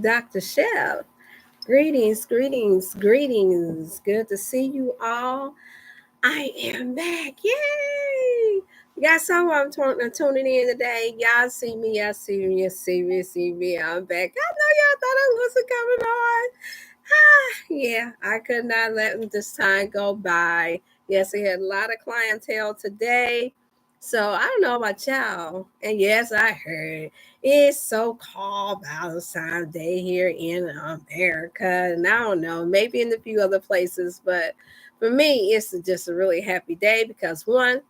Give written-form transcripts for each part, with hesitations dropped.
Dr. Chef. Greetings, greetings, greetings. Good to see you all. I am back. Yay! Y'all saw I'm tuning in today. Y'all see me, y'all see me, y'all see me, see me. I'm back. I know y'all thought I wasn't coming on. Yeah, I could not let this time go by. Yes, we had a lot of clientele today. So I don't know about y'all. And yes, I heard it's so-called Valentine's Day here in America. And I don't know, maybe in a few other places, but for me, it's just a really happy day because one,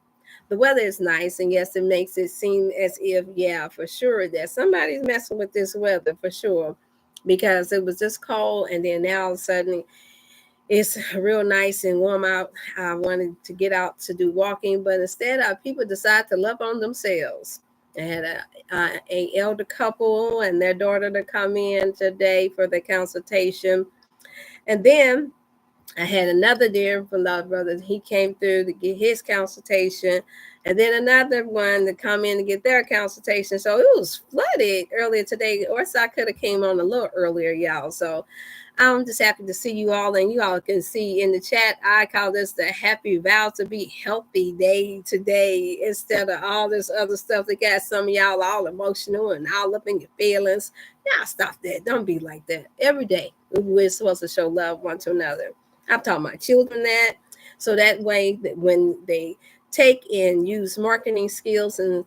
the weather is nice, and yes, it makes it seem as if, yeah, for sure, that somebody's messing with this weather for sure, because it was just cold, and then now all of a sudden it's real nice and warm out. I wanted to get out to do walking, but instead, people decide to love on themselves. I had a elder couple and their daughter to come in today for the consultation, and then I had another dear beloved brother. He came through to get his consultation, and then another one to come in to get their consultation. So it was flooded earlier today, or so I could have came on a little earlier, y'all. So I'm just happy to see you all, and you all can see in the chat. I call this the Happy Vow to Be Healthy Day today, instead of all this other stuff that got some of y'all all emotional and all up in your feelings. Y'all stop that. Don't be like that. Every day we're supposed to show love one to another. I've taught my children that, so that way that when they take and use marketing skills and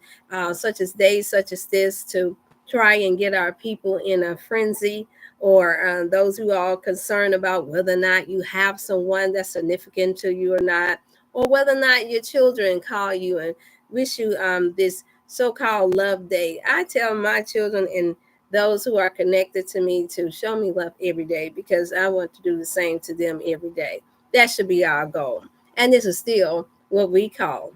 such as days such as this to try and get our people in a frenzy, or those who are concerned about whether or not you have someone that's significant to you or not, or whether or not your children call you and wish you this so-called love day. I tell my children and those who are connected to me to show me love every day, because I want to do the same to them every day. That should be our goal. And this is still what we call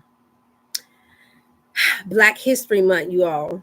Black History Month, you all.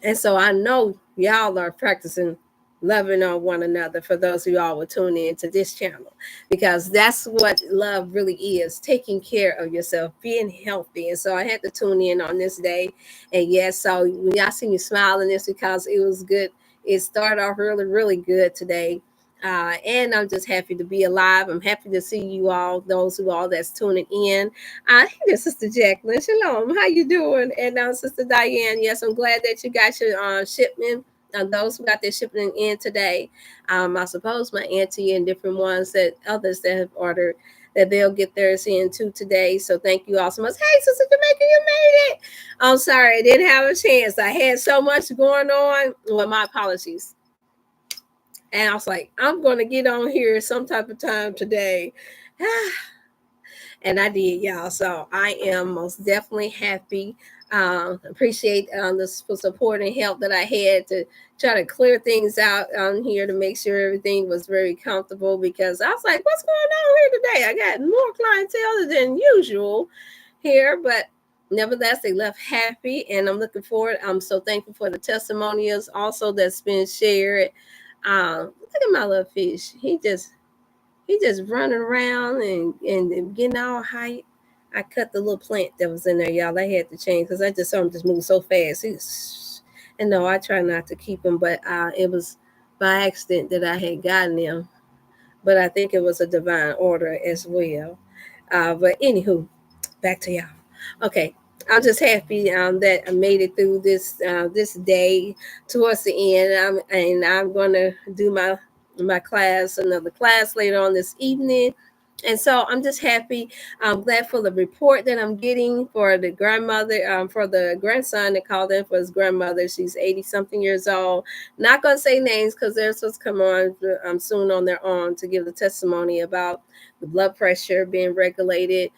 And so I know y'all are practicing loving on one another, for those of y'all will tune in to this channel, because that's what love really is, taking care of yourself, being healthy. And so I had to tune in on this day. And yes, so when y'all see me smiling, it's because it was good. It started off really, really good today. And I'm just happy to be alive. I'm happy to see you all, those who all that's tuning in. Hey, Sister Jacqueline, shalom. How you doing? And Sister Diane, yes, I'm glad that you got your shipment. Those who got their shipment in today, I suppose my auntie and different ones that others that have ordered, that they'll get theirs in too today. So thank you all so much. Hey, Sister Jamaica, you made it. I'm sorry, I didn't have a chance. I had so much going on. Well, my apologies. And I was like, I'm going to get on here some type of time today. And I did, y'all. So I am most definitely happy. Appreciate the support and help that I had to try to clear things out on here to make sure everything was very comfortable, because I was like, what's going on here today? I got more clientele than usual here, but nevertheless, they left happy, and I'm looking forward. I'm so thankful for the testimonials also that's been shared. Look at my little fish. He just running around and getting all hype. I cut the little plant that was in there, y'all. I had to change because I just saw him just move so fast. And no, I try not to keep him, but it was by accident that I had gotten him. But I think it was a divine order as well. But anywho, back to y'all. Okay, I'm just happy that I made it through this day towards the end. I'm going to do my class, another class later on this evening. And so I'm just happy. I'm glad for the report that I'm getting for the grandmother, for the grandson that called in for his grandmother. She's 80 something years old. Not going to say names because they're supposed to come on soon on their own to give the testimony about the blood pressure being regulated,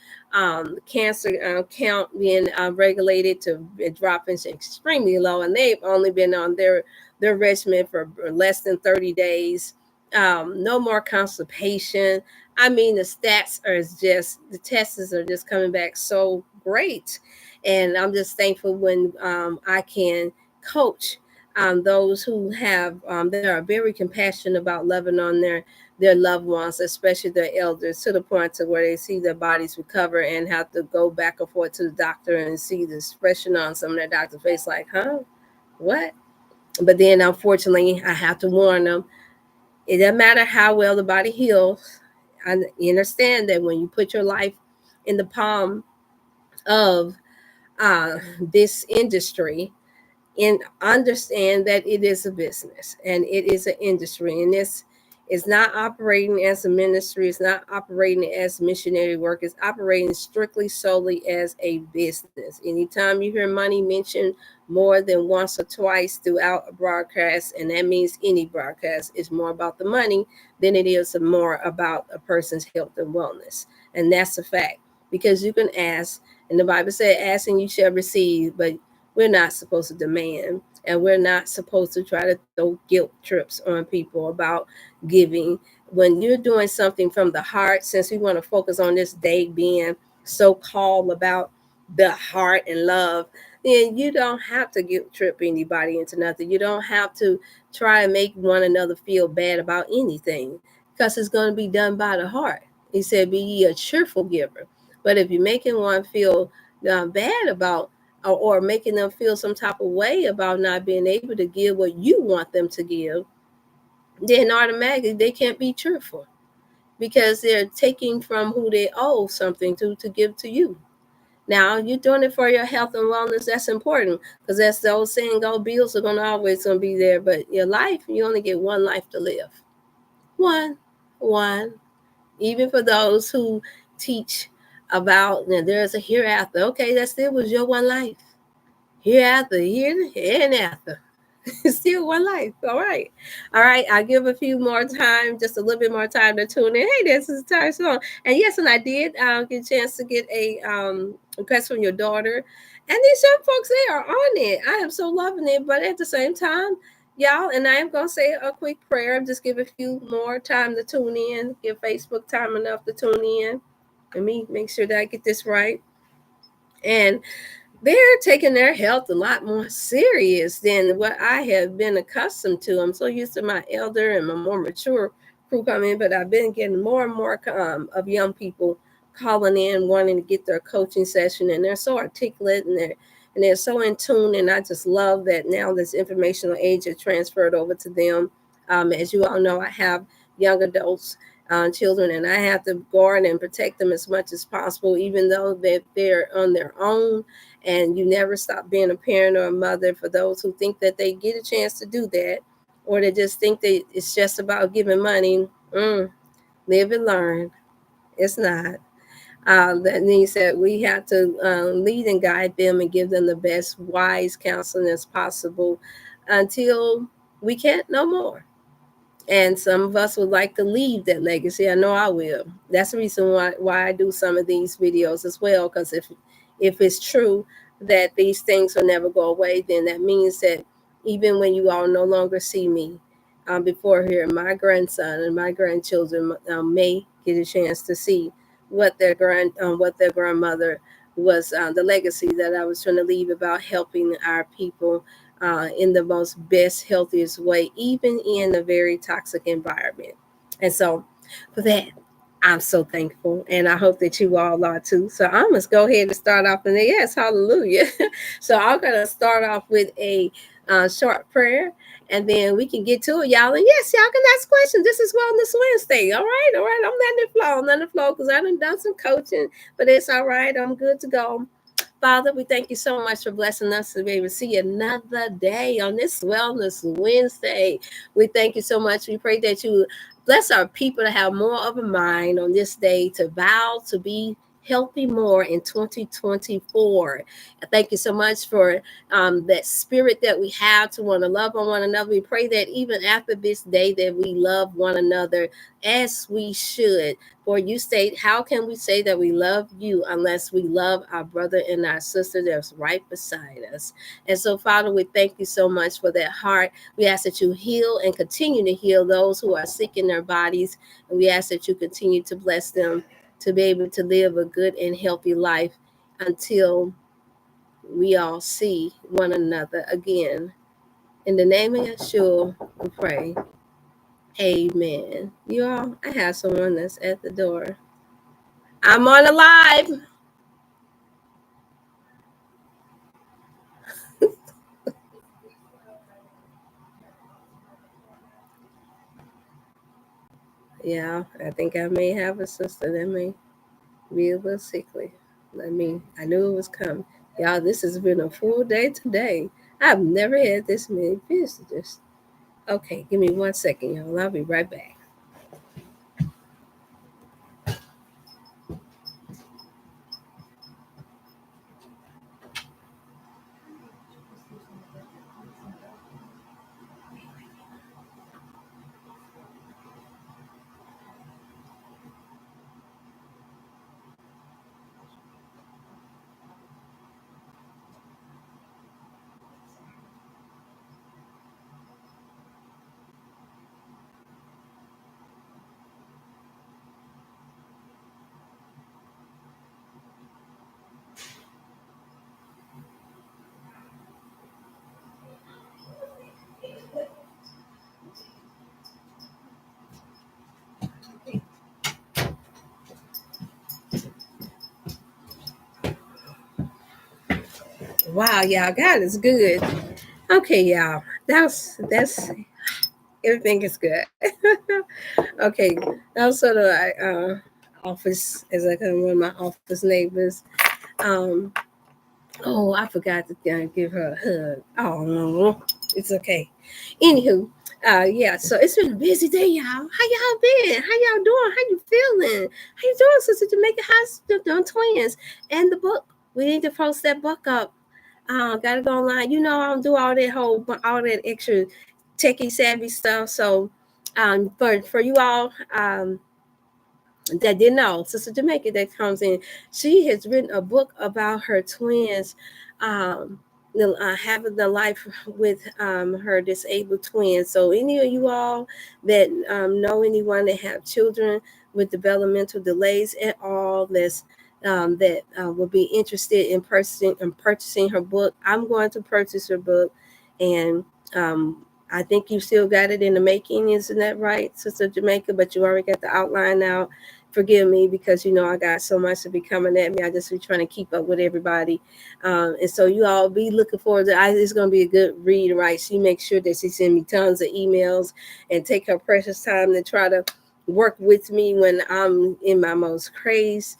cancer count being regulated to dropping extremely low. And they've only been on their regimen for less than 30 days. No more constipation. I mean, the stats are just, the tests are just coming back so great. And I'm just thankful when I can coach those who have, that are very compassionate about loving on their loved ones, especially their elders, to the point to where they see their bodies recover and have to go back and forth to the doctor and see the expression on some of their doctor's face like, huh? What? But then, unfortunately, I have to warn them. It doesn't matter how well the body heals. You understand that when you put your life in the palm of this industry, and understand that it is a business and it is an industry, and this is not operating as a ministry, it's not operating as missionary work, it's operating strictly solely as a business. Anytime you hear money mentioned more than once or twice throughout a broadcast, and that means any broadcast, is more about the money than it is more about a person's health and wellness. And that's a fact, because you can ask, and the Bible said, ask and you shall receive, but we're not supposed to demand, and we're not supposed to try to throw guilt trips on people about giving. When you're doing something from the heart, since we want to focus on this day being so called about the heart and love, then you don't have to guilt trip anybody into nothing. You don't have to try and make one another feel bad about anything, because it's going to be done by the heart. He said, be ye a cheerful giver. But if you're making one feel bad about, or making them feel some type of way about not being able to give what you want them to give, then automatically they can't be cheerful, because they're taking from who they owe something to give to you. Now, you're doing it for your health and wellness. That's important, because that's the old saying, go, bills are going to always going to be there. But your life, you only get one life to live. One. Even for those who teach about there's a hereafter. Okay, that still was your one life. Hereafter, here and after. Still one life. All right. All right. I'll give a few more time, just a little bit more time to tune in. Hey, this is Ty Song. And yes, and I did get a chance to get a request from your daughter. And these young folks, they are on it. I am so loving it. But at the same time, y'all, and I am going to say a quick prayer. Just give a few more time to tune in. Give Facebook time enough to tune in. Let me make sure that I get this right. And they're taking their health a lot more serious than what I have been accustomed to. I'm so used to my elder and my more mature crew coming in, but I've been getting more and more of young people calling in, wanting to get their coaching session, and they're so articulate, and they're so in tune. And I just love that now this informational age is transferred over to them. As you all know, I have young adults, children, and I have to guard and protect them as much as possible, even though they're on their own. And you never stop being a parent or a mother. For those who think that they get a chance to do that, or they just think that it's just about giving money, live and learn. It's not. That means that we have to lead and guide them and give them the best wise counseling as possible until we can't no more. And some of us would like to leave that legacy. I know I will. That's the reason why I do some of these videos as well, because if it's true that these things will never go away, then that means that even when you all no longer see me before here, my grandson and my grandchildren may get a chance to see what their grandmother was, the legacy that I was trying to leave about helping our people in the most best, healthiest way, even in a very toxic environment. And so for that, I'm so thankful, and I hope that you all are too. So I must go ahead and start off, and yes, hallelujah. So I'm going to start off with a short prayer, and then we can get to it, y'all. And yes, y'all can ask questions. This is Wellness Wednesday. All right. I'm letting it flow. I'm letting it flow, because I done some coaching, but it's all right. I'm good to go. Father, we thank you so much for blessing us to be able to see another day on this Wellness Wednesday. We thank you so much. We pray that you bless our people to have more of a mind on this day, to vow to be healthy more in 2024. Thank you so much for that spirit that we have to want to love on one another. We pray that even after this day that we love one another as we should. For you state, how can we say that we love you unless we love our brother and our sister that's right beside us? And so, Father, we thank you so much for that heart. We ask that you heal and continue to heal those who are sick in their bodies. And we ask that you continue to bless them to be able to live a good and healthy life until we all see one another again. In the name of Yeshua, we pray. Amen. You all, I have someone that's at the door. I'm on a live. Yeah, I think I may have a sister that may be a little sickly. I knew it was coming. Y'all, this has been a full day today. I've never had this many visitors. Okay, give me 1 second, y'all. I'll be right back. Wow, y'all, God is good. Okay, y'all. That's everything is good. Okay, that was sort of like office as I kind of one of my office neighbors. Um, oh, I forgot to give her a hug. Oh no, it's okay. Anywho, yeah. So it's been a busy day, y'all. How y'all been? How y'all doing? How you feeling? How you doing, Sister Jamaica? How's the twins and the book? We need to post that book up. Gotta go online. You know, I don't do all that extra techie savvy stuff. So, for you all, that didn't know, Sister Jamaica that comes in, she has written a book about her twins, um, having the life with her disabled twins. So any of you all that know anyone that have children with developmental delays at all, that would be interested in purchasing her book. I'm going to purchase her book, and I think you still got it in the making, isn't that right, Sister Jamaica? But you already got the outline out. Forgive me because I got so much to be coming at me. I just be trying to keep up with everybody, and so you all be looking forward to. It's going to be a good read, right? She makes sure that she send me tons of emails and take her precious time to try to work with me when I'm in my most crazed,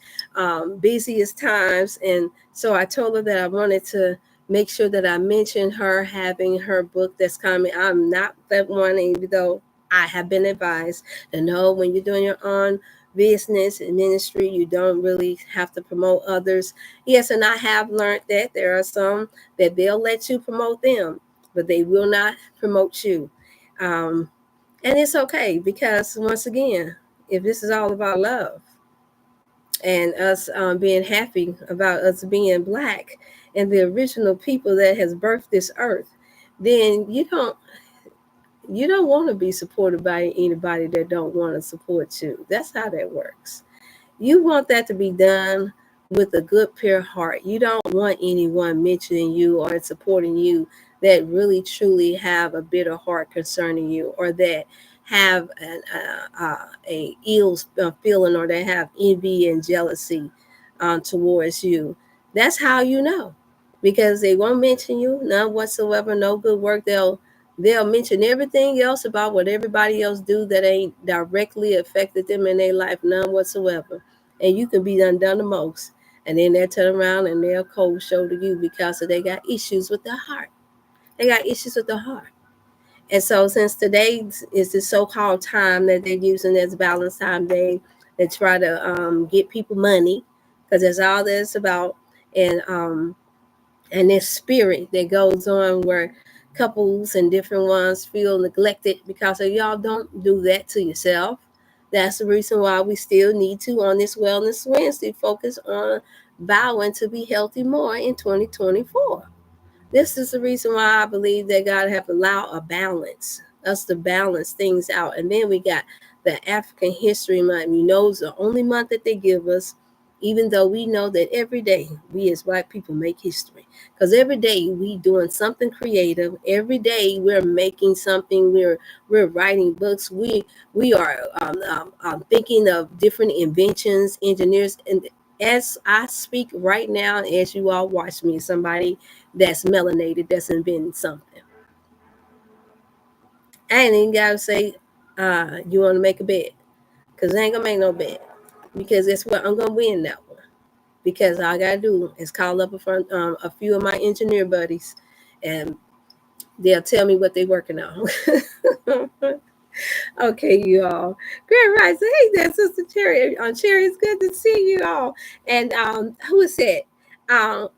busiest times. And so I told her that I wanted to make sure that I mention her having her book that's coming. I'm not that one, even though I have been advised to know when you're doing your own business and ministry, you don't really have to promote others. Yes, and I have learned that there are some that they'll let you promote them, but they will not promote you. Um, and it's okay because, once again, if this is all about love and us being happy about us being black and the original people that has birthed this earth, then you don't want to be supported by anybody that don't want to support you. That's how that works. You want that to be done with a good pure heart. You don't want anyone mentioning you or supporting you that really truly have a bitter heart concerning you, or that have a ill feeling, or that have envy and jealousy towards you. That's how you know, because they won't mention you none whatsoever, no good work. They'll mention everything else about what everybody else do that ain't directly affected them in their life, none whatsoever. And you can be undone the most. And then they'll turn around and they'll cold shoulder you because they got issues with their heart. They got issues with the heart. And so, since today is the so-called time that they're using as Valentine's Day, they try to get people money, because that's all that's about. And this spirit that goes on where couples and different ones feel neglected because of y'all. Don't do that to yourself. That's the reason why we still need to, on this Wellness Wednesday, focus on vowing to be healthy more in 2024. This is the reason why I believe that God have allowed a balance, us to balance things out. And then we got the African History Month. It's the only month that they give us, even though we know that every day we as Black people make history. Because every day we doing something creative. Every day we're making something. We're writing books. We are thinking of different inventions, engineers, and as I speak right now, as you all watch me, somebody that's melanated, that's inventing something. I ain't even gotta say, you want to make a bet. because I ain't gonna make no bet, because that's what I'm gonna win that one. Because all I gotta do is call up a few of my engineer buddies, and they'll tell me what they're working on. Okay, you all. Grand Rising. Hey there, Sister Cherry. Cherry, it's good to see you all. And who is that?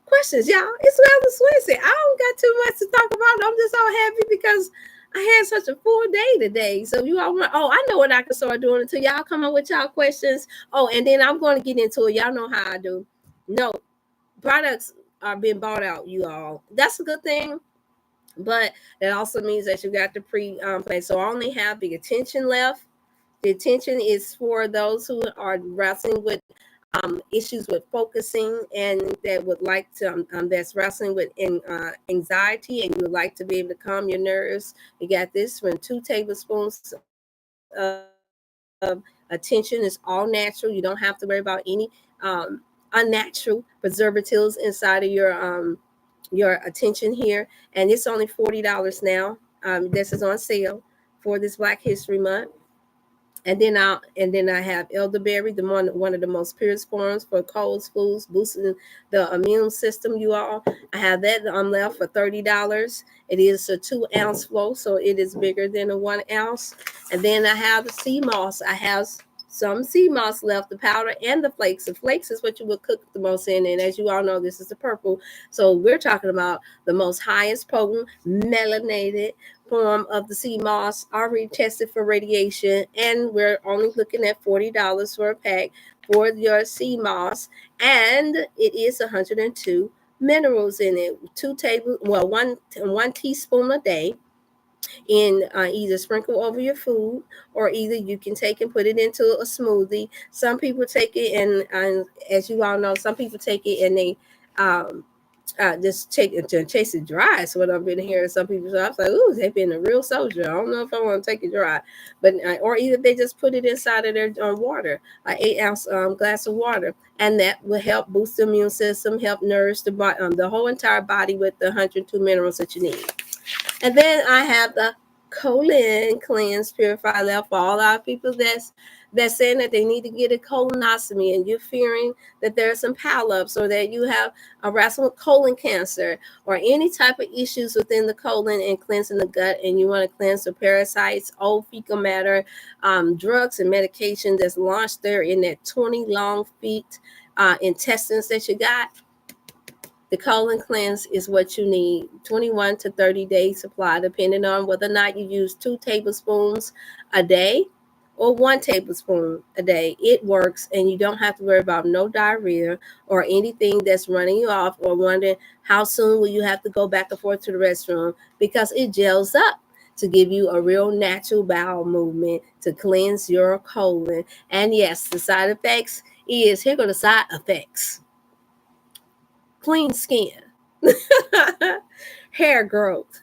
Questions, y'all. It's Wellness Wednesday. I don't got too much to talk about. I'm just all happy because I had such a full day today. So you all want, I know what I can start doing until y'all come up with y'all questions. Oh, and then I'm going to get into it. Y'all know how I do. No, products are being bought out, you all. That's a good thing. But that also means that you got the pre-play. So I only have the attention left. The attention is for those who are wrestling with issues with focusing, and that would like to that's wrestling with anxiety, and you would like to be able to calm your nerves. You got this one, 2 tablespoons of attention. Is all natural. You don't have to worry about any unnatural preservatives inside of your attention here. And it's only $40 now. This is on sale for this Black History Month. And then I have elderberry, one of the most purest forms for colds, flus, boosting the immune system. You all, I have that on left for $30. It is a 2-ounce flow, so it is bigger than a 1 ounce. And then I have the sea moss. I have some sea moss left, the powder and the flakes. The flakes is what you would cook the most in, and as you all know, this is the purple. So we're talking about the most highest potent melanated form of the sea moss, already tested for radiation, and we're only looking at $40 for a pack for your sea moss, and it is 102 minerals in it. One teaspoon a day, in either sprinkle over your food, or either you can take and put it into a smoothie. Some people take it, and as you all know, some people take it and they just take it to chase it dry. So what I've been hearing some people say, I was like, ooh, they've been a real soldier. I don't know if I want to take it dry, but or either they just put it inside of their water, an 8-ounce glass of water, and that will help boost the immune system, help nourish the whole entire body with the 102 minerals that you need. And then I have the colon cleanse purify left for all our people that's saying that they need to get a colonoscopy, and you're fearing that there's some polyps, or that you have a wrestle with colon cancer, or any type of issues within the colon and cleansing the gut, and you want to cleanse the parasites, old fecal matter, drugs and medication that's launched there in that 20 long feet intestines that you got. The colon cleanse is what you need. 21 to 30 day supply, depending on whether or not you use 2 tablespoons a day or 1 tablespoon a day. It works, and you don't have to worry about no diarrhea or anything that's running you off, or wondering how soon will you have to go back and forth to the restroom, because it gels up to give you a real natural bowel movement to cleanse your colon. And yes, the side effects is, here go the side effects: clean skin, hair growth,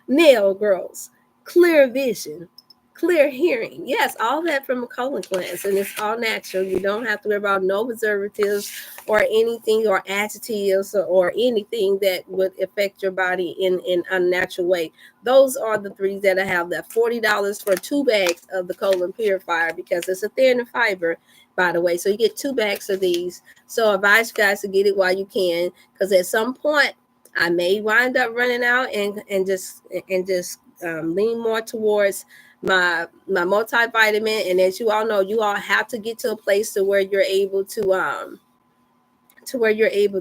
nail growth, clear vision, clear hearing. Yes, all that from a colon cleanse, and it's all natural. You don't have to worry about no preservatives or anything, or additives, or anything that would affect your body in an unnatural way. Those are the 3 that I have left. $40 for 2 bags of the colon purifier, because it's a thin fiber, by the way. So you get 2 bags of these. So I advise you guys to get it while you can, because at some point I may wind up running out and just lean more towards my multivitamin. And as you all know, you all have to get to a place to where you're able to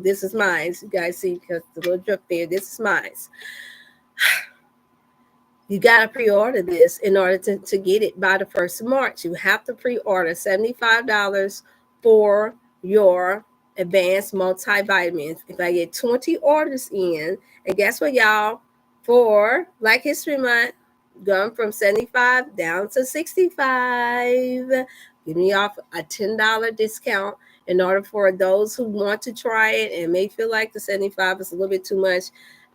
this is mine. You guys see, because the little drip there, this is mine. You got to pre-order this in order to get it by the 1st of March. You have to pre-order $75 for your advanced multivitamins. If I get 20 orders in, and guess what, y'all? For Black History Month, going from 75 down to 65, giving you off a $10 discount in order for those who want to try it and may feel like the 75 is a little bit too much.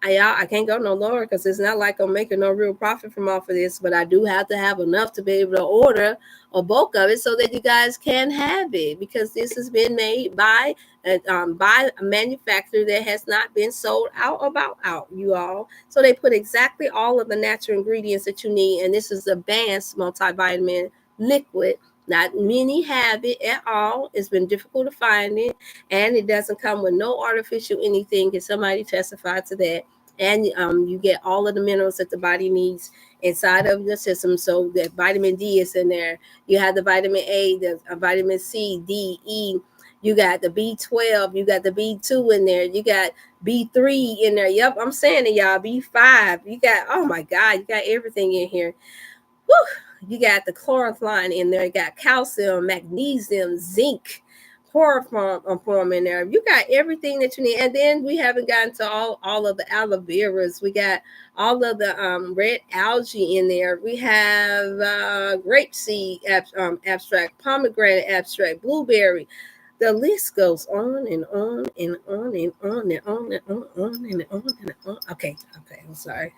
I can't go no lower, because it's not like I'm making no real profit from off of this, but I do have to have enough to be able to order a bulk of it so that you guys can have it, because this has been made by a manufacturer that has not been sold out, you all. So they put exactly all of the natural ingredients that you need, and this is advanced multivitamin liquid Not many have it at all. It's been difficult to find it, and it doesn't come with no artificial anything. Can somebody testify to that? And you get all of the minerals that the body needs inside of the system. So that vitamin D is in there. You have the vitamin A, the vitamin C, D, E. You got the B12. You got the B2 in there. You got B3 in there. Yep, I'm saying it, y'all. B5. You got, oh my God, you got everything in here. Woo! You got the chlorophylline in there. You got calcium, magnesium, zinc, chloroform in there. You got everything that you need. And then we haven't gotten to all of the aloe veras. We got all of the red algae in there. We have grapeseed abstract, pomegranate abstract, blueberry. The list goes on and on and on and on and on and on and on and on. Okay, I'm sorry.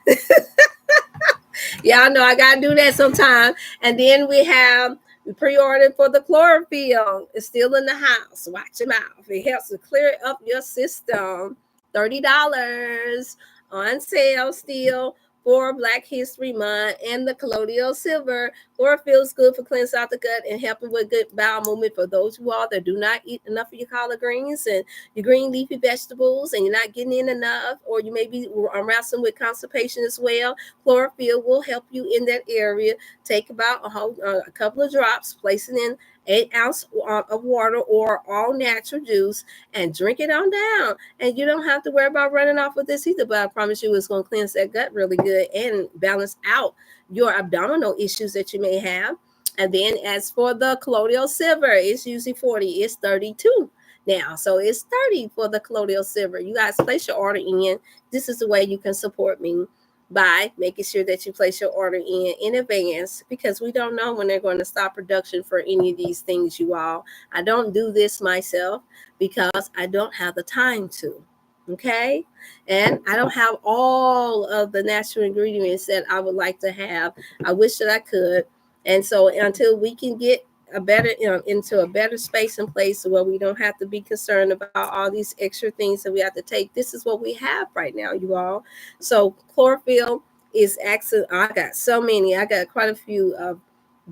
Y'all know I gotta do that sometime. And then we have pre-ordered for the chlorophyll. It's still in the house. Watch your mouth. It helps to clear up your system. $30 on sale still for Black History Month. And the colloidal silver. Chlorophyll is good for cleansing out the gut and helping with good bowel movement for those who all that do not eat enough of your collard greens and your green leafy vegetables, and you're not getting in enough, or you may be wrestling with constipation as well. Chlorophyll will help you in that area. Take about a couple of drops, place it in 8 ounces of water or all natural juice, and drink it on down. And you don't have to worry about running off with this either, but I promise you it's going to cleanse that gut really good and balance out your abdominal issues that you may have. And then as for the colloidal silver, it's usually 40, it's 32 now. So it's 30 for the colloidal silver. You guys place your order in. This is the way you can support me, by making sure that you place your order in advance, because we don't know when they're going to stop production for any of these things, you all. I don't do this myself because I don't have the time to. Okay. And I don't have all of the natural ingredients that I would like to have. I wish that I could. And so until we can get a better, into a better space and place where we don't have to be concerned about all these extra things that we have to take, this is what we have right now, you all. So chlorophyll is excellent. I got so many. I got quite a few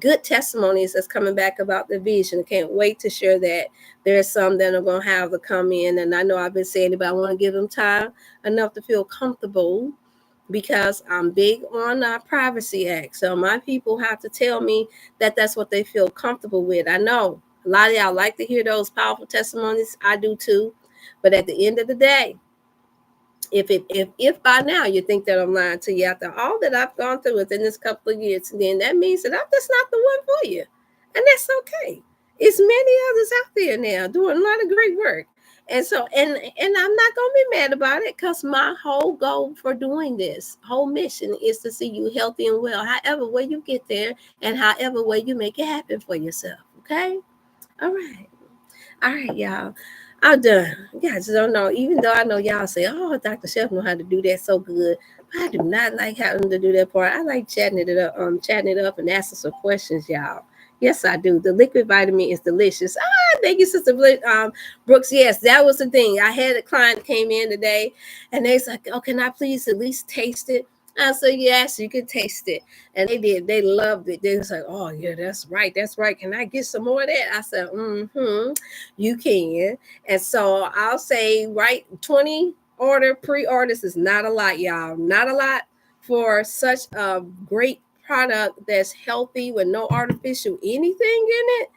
good testimonies that's coming back about the vision. I can't wait to share that. There's some that are going to have to come in, and I know I've been saying it, but I want to give them time enough to feel comfortable, because I'm big on Privacy Act. So my people have to tell me that that's what they feel comfortable with. I know a lot of y'all like to hear those powerful testimonies. I do too. But at the end of the day, if by now you think that I'm lying to you after all that I've gone through within this couple of years, then that means that I'm just not the one for you. And that's okay. It's many others out there now doing a lot of great work. And so, and I'm not going to be mad about it, because my whole goal for doing this whole mission is to see you healthy and well, however way you get there and however way you make it happen for yourself. Okay. All right, y'all. I'm done. You guys don't know, even though I know y'all say, oh, Dr. Chef know how to do that so good. But I do not like having to do that part. I like chatting it up and asking some questions, y'all. Yes, I do. The liquid vitamin is delicious. Thank you, Sister Brooks. Yes, that was the thing. I had a client that came in today, and they was like, oh, can I please at least taste it? I said, yes, you can taste it. And they did. They loved it. They was like, oh, yeah, that's right. That's right. Can I get some more of that? I said, you can. And so I'll say, right, 20 pre-orders is not a lot, y'all. Not a lot for such a great product that's healthy with no artificial anything in it.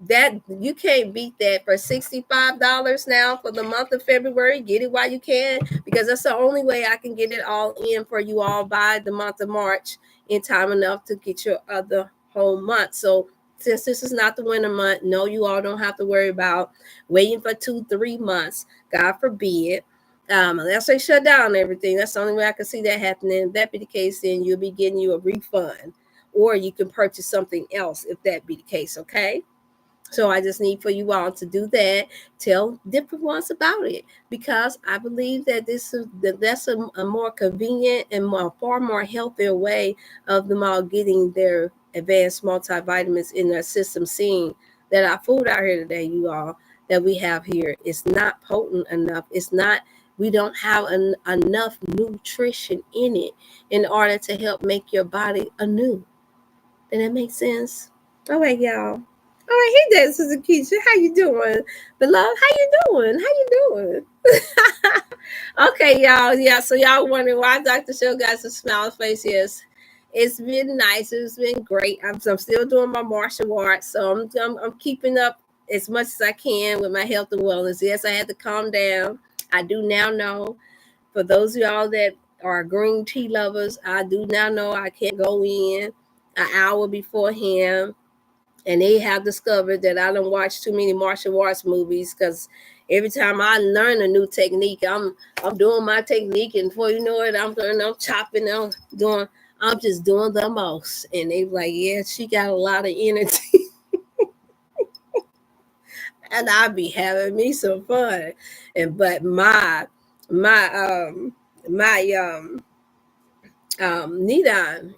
That you can't beat that for $65 now for the month of February. Get it while you can, because that's the only way I can get it all in for you all by the month of March, in time enough to get your other whole month. So since this is not the winter month, no, you all don't have to worry about waiting for 2-3 months. God forbid. Unless they shut down everything. That's the only way I can see that happening. If that be the case, then you'll be getting you a refund, or you can purchase something else if that be the case. Okay. So I just need for you all to do that. Tell different ones about it, because I believe that that's a more convenient and far more healthier way of them all getting their advanced multivitamins in their system. Seeing that our food out here today, you all, that we have here is not potent enough. It's not. We don't have enough nutrition in it in order to help make your body anew. Does that make sense? All right, y'all. All right, hey there, Sister Keisha. How you doing? Beloved, how you doing? How you doing? Okay, y'all. Yeah, so y'all wondering why Dr. Show got a smile face. Yes, it's been nice. It's been great. I'm still doing my martial arts, so I'm keeping up as much as I can with my health and wellness. Yes, I had to calm down. I do now know. For those of y'all that are green tea lovers, I do now know I can't go in an hour beforehand, and they have discovered that I don't watch too many martial arts movies because every time I learn a new technique, I'm doing my technique, and before you know it, I'm chopping, I'm just doing the most. And they like, yeah, she got a lot of energy, and I be having me some fun. And but my Nidon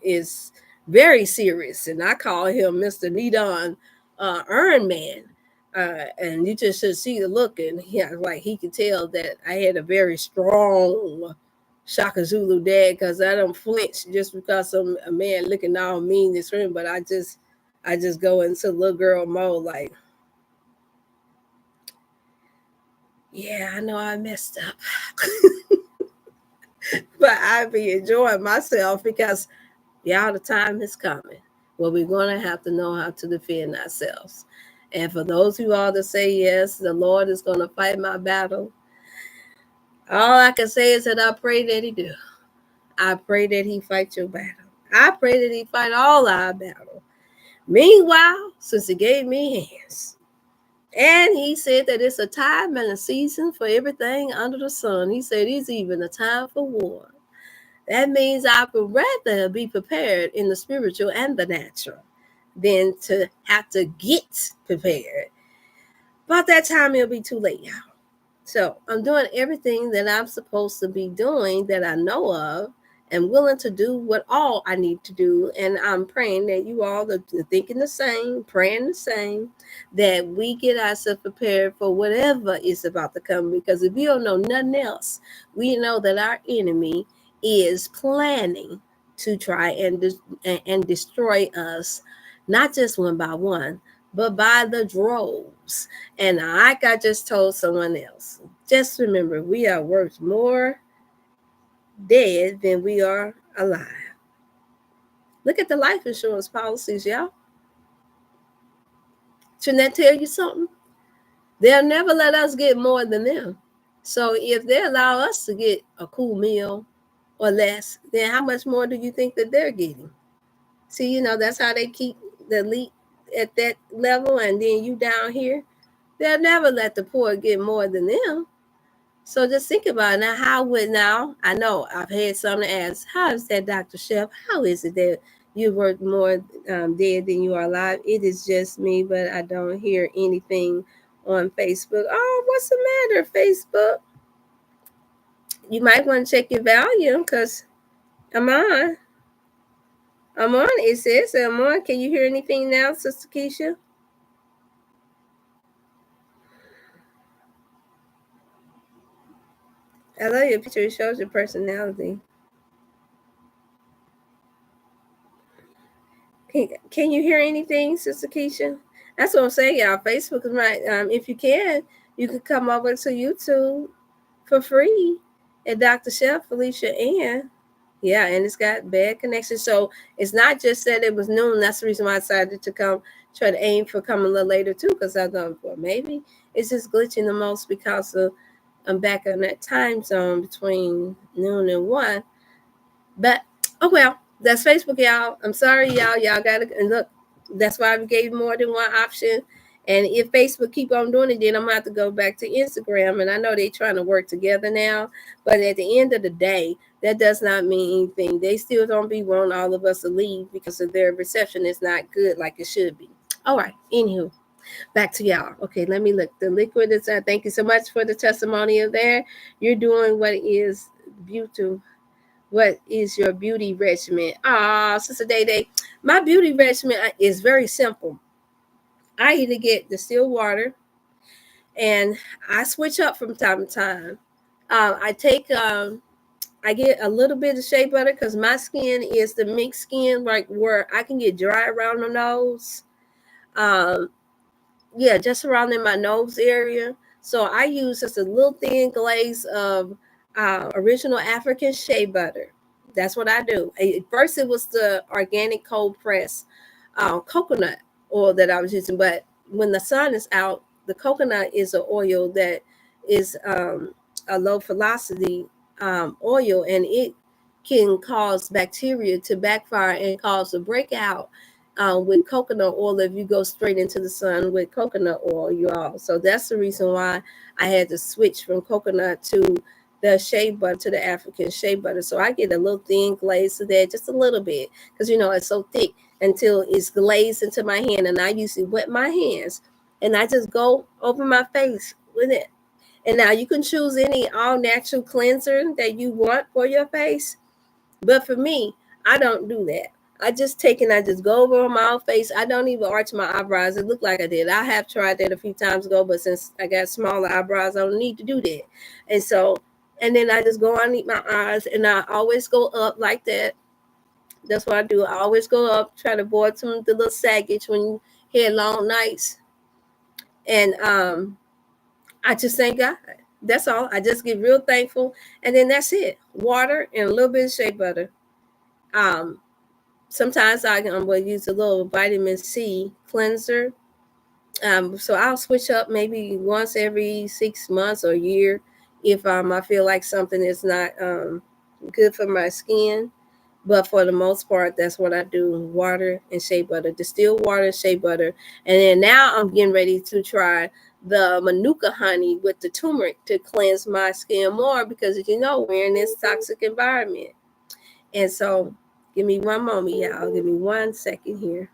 is very serious, and I call him Mr. Nidon Iron Man. And you just should see the look, and like he could tell that I had a very strong Shaka Zulu dad because I don't flinch just because a man looking all mean this room, but I just go into little girl mode like, yeah, I know I messed up. But I be enjoying myself because y'all, the time is coming where we're going to have to know how to defend ourselves. And for those who all that say, yes, the Lord is going to fight my battle, all I can say is that I pray that He do. I pray that He fight your battle. I pray that He fight all our battle. Meanwhile, since He gave me hands, and He said that it's a time and a season for everything under the sun. He said it's even a time for war. That means I would rather be prepared in the spiritual and the natural than to have to get prepared. By that time, it'll be too late, y'all. So I'm doing everything that I'm supposed to be doing that I know of and willing to do what all I need to do. And I'm praying that you all are thinking the same, praying the same, that we get ourselves prepared for whatever is about to come. Because if you don't know nothing else, we know that our enemy is planning to try and destroy us, not just one by one, but by the droves. And like I just told someone else, just remember we are worth more dead than we are alive. Look at the life insurance policies, y'all. Shouldn't that tell you something? They'll never let us get more than them. So if they allow us to get a cool meal or less, then how much more do you think that they're getting? See, that's how they keep the elite at that level, and then you down here. They'll never let the poor get more than them. So just think about it. Now, I know I've had someone ask, how is that, Dr. Chef? How is it that you work more dead than you are alive? It is just me, but I don't hear anything on Facebook. Oh, what's the matter, Facebook? You might want to check your volume because I'm on. I'm on. It says I'm on. Can you hear anything now, Sister Keisha? I love your picture. It shows your personality. Can you hear anything, Sister Keisha? That's what I'm saying, y'all. Facebook is right. If you can come over to YouTube for free at Dr. Chef Felicia Ann. Yeah, and it's got bad connection. So it's not just that it was noon. That's the reason why I decided to try to aim for coming a little later too, because I thought, well, maybe it's just glitching the most because I'm back on that time zone between noon and 1. But oh well, that's Facebook, y'all. I'm sorry, y'all. Y'all gotta and look. That's why we gave more than one option. And if Facebook keep on doing it, then I'm gonna have to go back to Instagram. And I know they're trying to work together now, but at the end of the day, that does not mean anything. They still don't be wanting all of us to leave because of their reception is not good like it should be. All right. Anywho, back to y'all. Okay, let me look. The liquid is. Thank you so much for the testimonial there. You're doing what is beautiful. What is your beauty regimen? Sister Day Day, my beauty regimen is very simple. I either get distilled water, and I switch up from time to time. I get a little bit of shea butter because my skin is the mixed skin, like where I can get dry around the nose. Um, yeah, just around in my nose area. So I use just a little thin glaze of original African shea butter. That's what I do. At first, it was the organic cold press coconut oil that I was using, but when the sun is out, the coconut is an oil that is a low velocity oil, and it can cause bacteria to backfire and cause a breakout with coconut oil if you go straight into the sun with coconut oil, you all. So that's the reason why I had to switch from coconut to the shea butter, to the African shea butter. So I get a little thin glaze to that, just a little bit, because it's so thick until it's glazed into my hand. And I usually wet my hands and I just go over my face with it. And now you can choose any all natural cleanser that you want for your face. But for me, I don't do that. I just take and I just go over my whole face. I don't even arch my eyebrows. It looked like I did. I have tried that a few times ago, but since I got smaller eyebrows, I don't need to do that. And so, and then I just go underneath my eyes, and I always go up like that. That's what I do. I always go up, try to avoid some of the little saggage when you had long nights. And I just thank God. That's all. I just get real thankful, and then that's it. Water and a little bit of shea butter. Um, Sometimes I will use a little vitamin C cleanser. So I'll switch up maybe once every 6 months or a year if I feel like something is not good for my skin. But for the most part, that's what I do: water and shea butter, distilled water, shea butter, and then now I'm getting ready to try the manuka honey with the turmeric to cleanse my skin more because, we're in this toxic environment. And so, give me one moment, y'all. Give me 1 second here.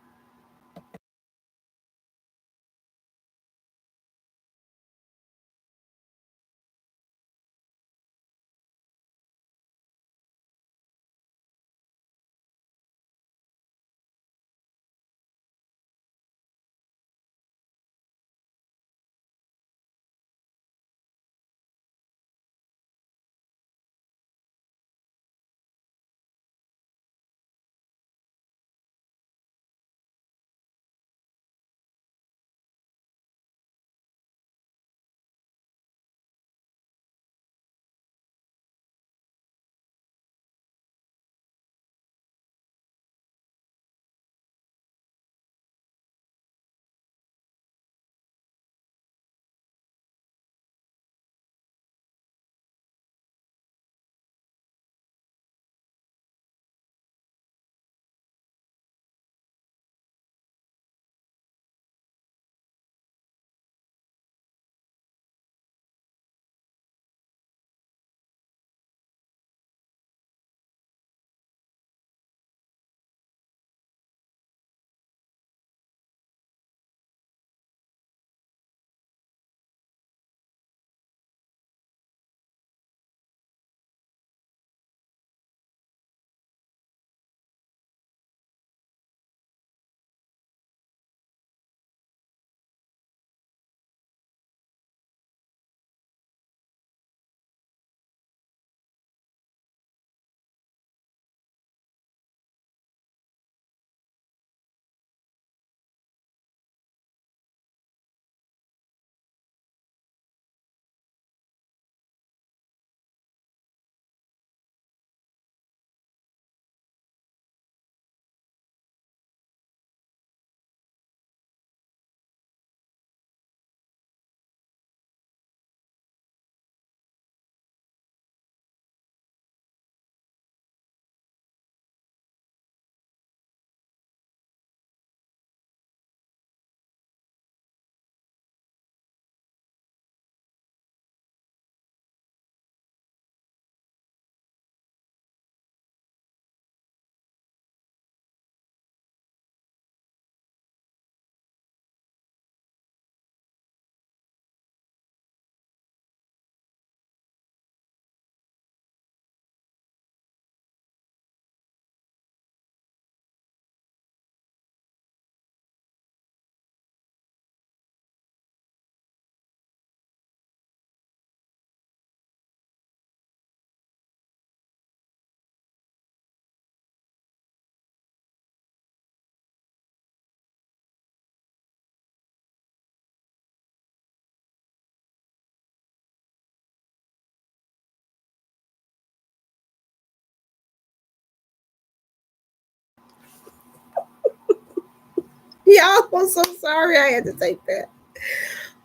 Y'all, I'm so sorry I had to take that.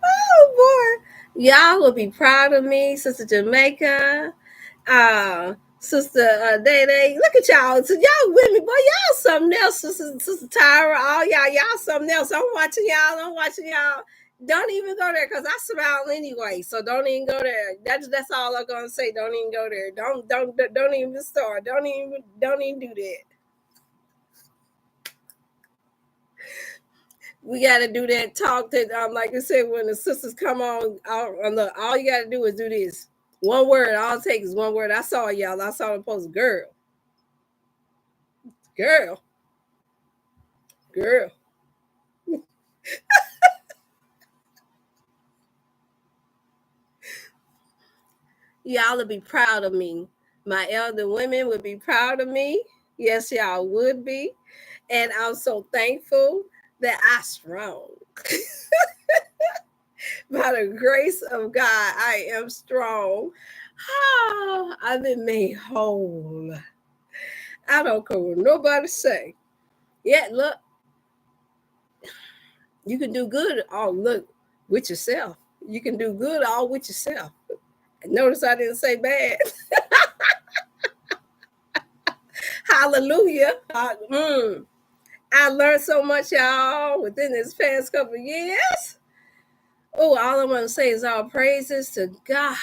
Oh boy. Y'all will be proud of me, Sister Jamaica. Sister Day. Look at y'all. So y'all with me, boy. Y'all something else. Sister Tyra, all y'all something else. I'm watching y'all. Don't even go there because I smile anyway. So don't even go there. That's all I'm gonna say. Don't even go there. Don't even start. Don't even do that. We got to do that talk that like I said, when the sisters come on, look, all you got to do is do this. One word. All it takes is one word. I saw y'all. I saw the post. Girl. Y'all would be proud of me. My elder women would be proud of me. Yes, y'all would be. And I'm so thankful that I strong. By the grace of God, I am strong. Oh, I've been made whole. I don't care what nobody say. Yeah, look, you can do good all look with yourself. You can do good all with yourself. Notice I didn't say bad. Hallelujah. I learned so much, y'all, within this past couple of years. Oh, all I want to say is all praises to God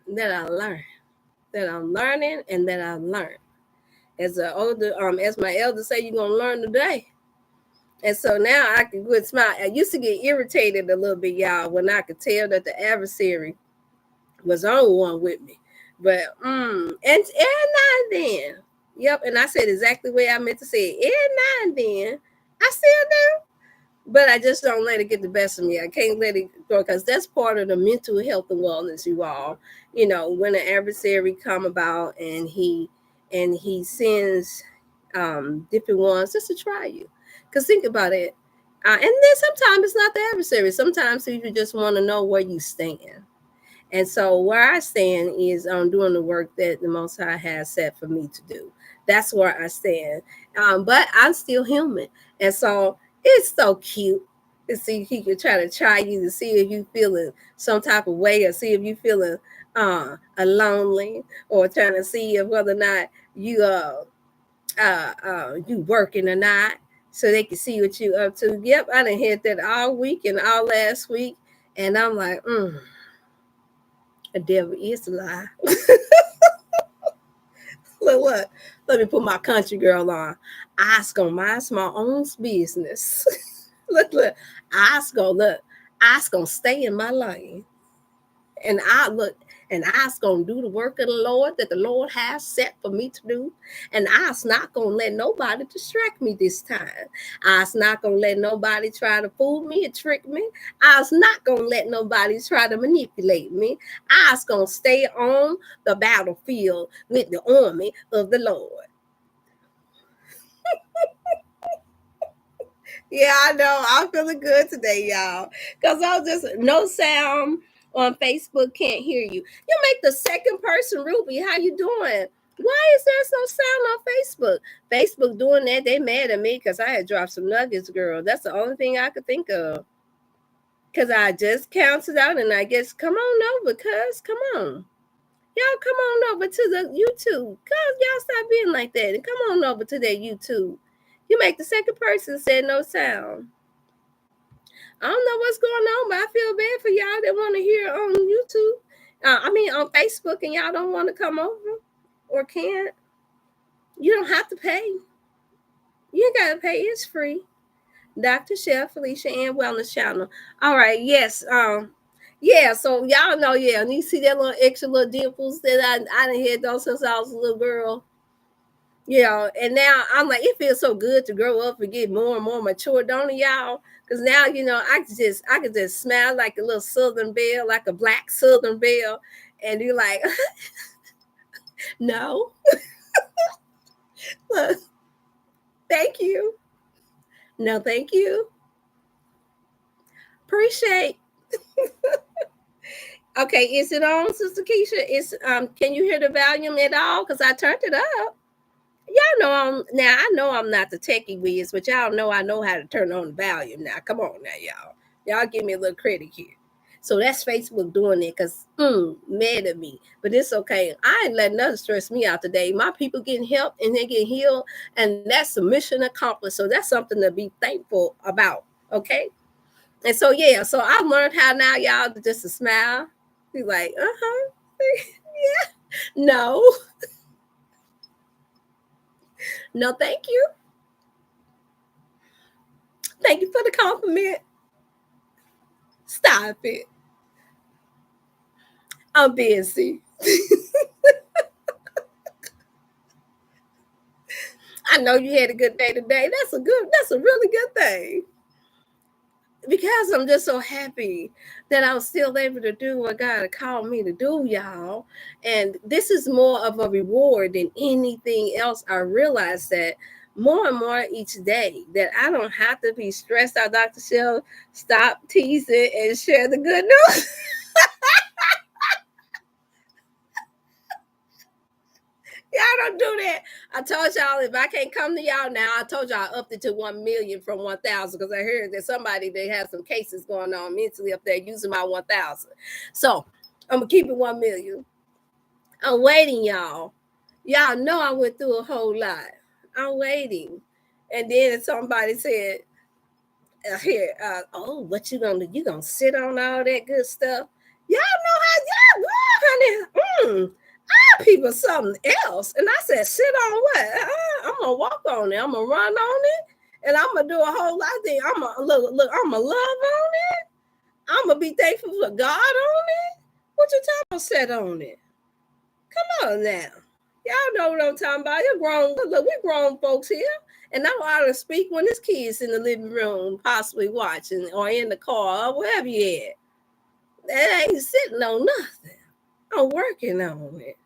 that I learned, that I'm learning, and that I learned. As my elders say, you're gonna learn today. And so now I can good smile. I used to get irritated a little bit, y'all, when I could tell that the adversary was on one with me. But and now and then, yep. And I said exactly the way I meant to say it. And now and then, I still do. But I just don't let it get the best of me. I can't let it go because that's part of the mental health and wellness, you all. You know, when an adversary come about and he sends different ones just to try you. Because think about it. And then sometimes it's not the adversary. Sometimes you just want to know where you stand. And so where I stand is on doing the work that the Most High has set for me to do. That's where I stand. But I'm still human. And so it's so cute to see he could try you to see if you feeling some type of way or see if you feeling lonely or trying to see if whether or not you working or not so they can see what you up to. Yep, I done hit that all week and all last week. And I'm like, the devil is a lie. Look what? Let me put my country girl on. I's gonna mind my own business. look. I's gonna stay in my lane. And I's gonna do the work of the Lord that the Lord has set for me to do. And I's not gonna let nobody distract me this time. I's not gonna let nobody try to fool me or trick me. I's not gonna let nobody try to manipulate me. I's gonna stay on the battlefield with the army of the Lord. Yeah, I know. I'm feeling good today, y'all. Because I was just no sound on Facebook, can't hear you. You make the second person, Ruby. How you doing? Why is there no sound on Facebook? Facebook doing that, they mad at me because I had dropped some nuggets, girl. That's the only thing I could think of. Because I just counted out and I guess, come on over, cuz. Come on. Y'all come on over to the YouTube. Cuz y'all stop being like that. And come on over to that YouTube. You make the second person say no sound. I don't know what's going on, but I feel bad for y'all that want to hear on YouTube. On Facebook, and y'all don't want to come over or can't. You don't have to pay. You ain't got to pay. It's free. Dr. Chef, Felicia, and Wellness Channel. All right. Yes. Yeah. So y'all know. Yeah. And you see that little extra little dimples that I done had those since I was a little girl. Yeah, and now I'm like, it feels so good to grow up and get more and more mature, don't it, y'all? Because now, I could just smile like a little Southern belle, like a black Southern belle, and you're like, no, look, thank you, no, thank you, appreciate. Okay, is it on, Sister Keisha? Can you hear the volume at all? Because I turned it up. Y'all know I know I'm not the techie whiz, but y'all know I know how to turn on the volume now. Come on now, y'all. Y'all give me a little credit here. So that's Facebook doing it because mad at me. But it's okay. I ain't letting nothing stress me out today. My people getting help and they get healed, and that's a mission accomplished. So that's something to be thankful about. Okay. And so yeah, so I learned how now, y'all, to just to smile. Be like, yeah. No, no, thank you. Thank you for the compliment. Stop it. I'm busy. I know you had a good day today. That's a really good thing. Because I'm just so happy that I was still able to do what God called me to do, y'all. And this is more of a reward than anything else. I realize that more and more each day that I don't have to be stressed out. Dr. Shell, stop teasing and share the good news. Y'all don't do that. I told y'all if I can't come to y'all now, I told y'all I upped it to 1 million from 1,000 because I heard that somebody that has some cases going on mentally up there using my 1,000. So I'm gonna keep it 1 million. I'm waiting, y'all. Y'all know I went through a whole lot. I'm waiting. And then somebody said, here, oh, what you gonna do? You gonna sit on all that good stuff? Y'all know how y'all, honey. People something else. And I said, sit on what? I'm gonna walk on it. I'm gonna run on it, and I'm gonna do a whole lot of things. I'm gonna look. I'm gonna love on it. I'm gonna be thankful for God on it. What you talking about? Set on it. Come on now. Y'all know what I'm talking about. You're grown. Look, we're grown folks here. And I ought to speak when there's kids in the living room, possibly watching, or in the car, or wherever you at. That ain't sitting on nothing. I'm working on it.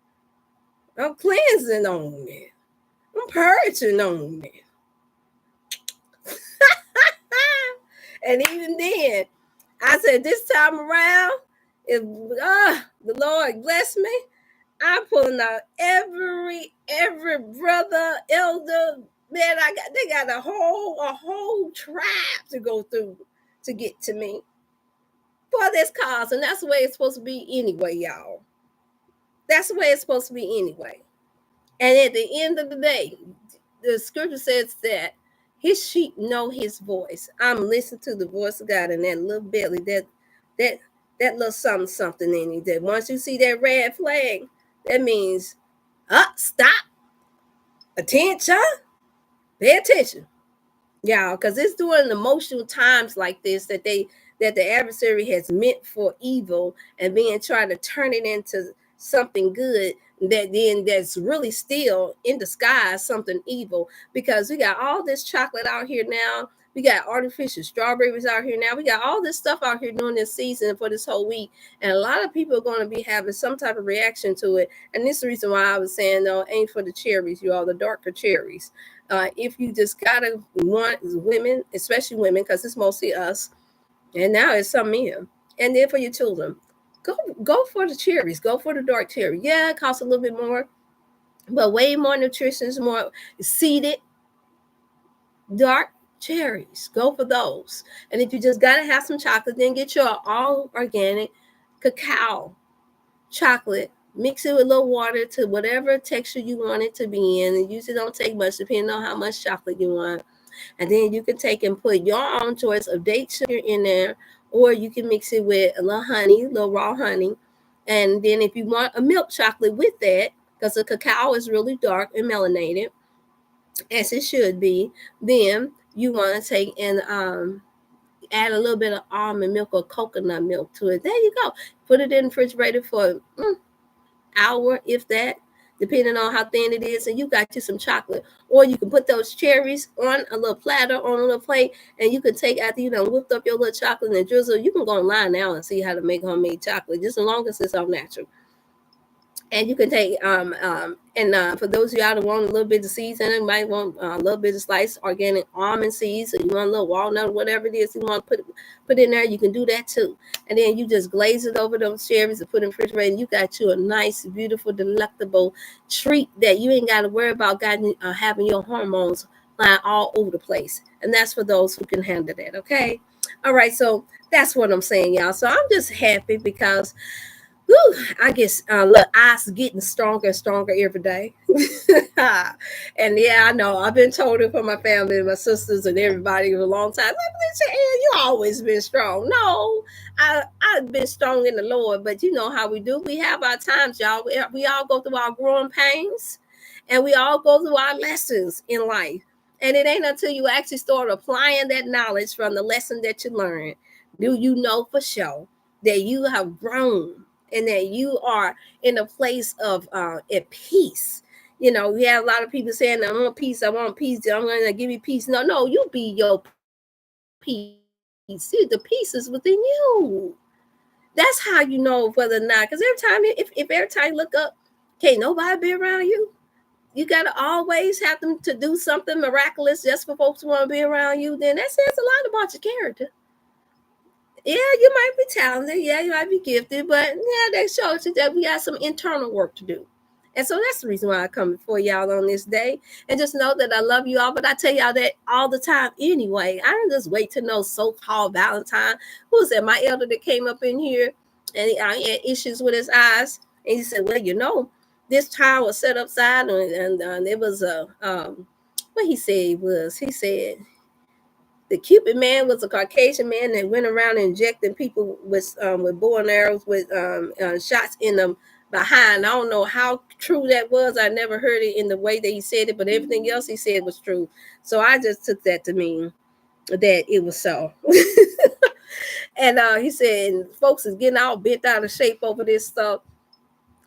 I'm cleansing on it. I'm purging on it. And even then, I said, this time around, if the Lord bless me, I'm pulling out every brother, elder, man, they got a whole tribe to go through to get to me for this cause. And that's the way it's supposed to be anyway, y'all. That's the way it's supposed to be anyway. And at the end of the day, the scripture says that his sheep know his voice. I'm listening to the voice of God in that little belly, that little something in you. That once you see that red flag, that means stop, attention, pay attention, y'all, because it's during emotional times like this that the adversary has meant for evil and being trying to turn it into something good that's really still in disguise something evil, because we got all this chocolate out here now. We got artificial strawberries out here now. We got all this stuff out here during this season for this whole week. And a lot of people are going to be having some type of reaction to it. And this is the reason why I was saying, no, aim for the cherries, you all, the darker cherries. If you just gotta want women, especially women, because it's mostly us, and now it's some men, and then for your children, go for the cherries, go for the dark cherry. Yeah, it costs a little bit more, but way more nutritious, more seeded dark cherries. Go for those. And if you just gotta have some chocolate, then get your all organic cacao chocolate. Mix it with a little water to whatever texture you want it to be in. And usually don't take much, depending on how much chocolate you want. And then you can take and put your own choice of date sugar in there, or you can mix it with a little honey, a little raw honey. And then if you want a milk chocolate with that, because the cacao is really dark and melanated, as it should be, then you want to take and add a little bit of almond milk or coconut milk to it. There you go. Put it in the refrigerator for hour, if that, depending on how thin it is, and you got you some chocolate. Or you can put those cherries on a little platter, on a little plate, and you can take, after you done whipped up your little chocolate and drizzle, you can go online now and see how to make homemade chocolate, just as long as it's all natural. And you can take for those of y'all that want a little bit of seasoning, you might want a little bit of sliced organic almond seeds, or you want a little walnut, whatever it is you want to put in there, you can do that too. And then you just glaze it over those cherries and put in the refrigerator, and you got you a nice, beautiful, delectable treat that you ain't got to worry about having your hormones lying all over the place. And that's for those who can handle that. Okay. All right. So that's what I'm saying, y'all. So I'm just happy because I guess look, eyes getting stronger and stronger every day. And yeah, I know I've been told it from my family and my sisters and everybody for a long time. Like, you always been strong. No, I've been strong in the Lord, but you know how we do. We have our times, y'all. We all go through our growing pains, and we all go through our lessons in life. And it ain't until you actually start applying that knowledge from the lesson that you learned do you know for sure that you have grown and that you are in a place of at peace. You know, we have a lot of people saying, I want peace, I'm going to give you peace. No, you be your peace. See, the peace is within you. That's how you know whether or not, because if every time you look up, can't nobody be around you. You got to always have them to do something miraculous just for folks to want to be around you. Then that says a lot about your character. Yeah, you might be talented. Yeah, you might be gifted, but yeah, that shows you that we got some internal work to do. And so that's the reason why I come before y'all on this day. And just know that I love you all. But I tell y'all that all the time anyway. I don't just wait to know so-called Valentine. Who was that? My elder that came up in here and he had issues with his eyes. And he said, well, you know, this child was set upside and it was what he said he said the Cupid man was a Caucasian man that went around injecting people with bow and arrows with shots in them behind. I don't know how true that was. I never heard it in the way that he said it, but everything else he said was true. So I just took that to mean that it was so. And he said, folks is getting all bent out of shape over this stuff.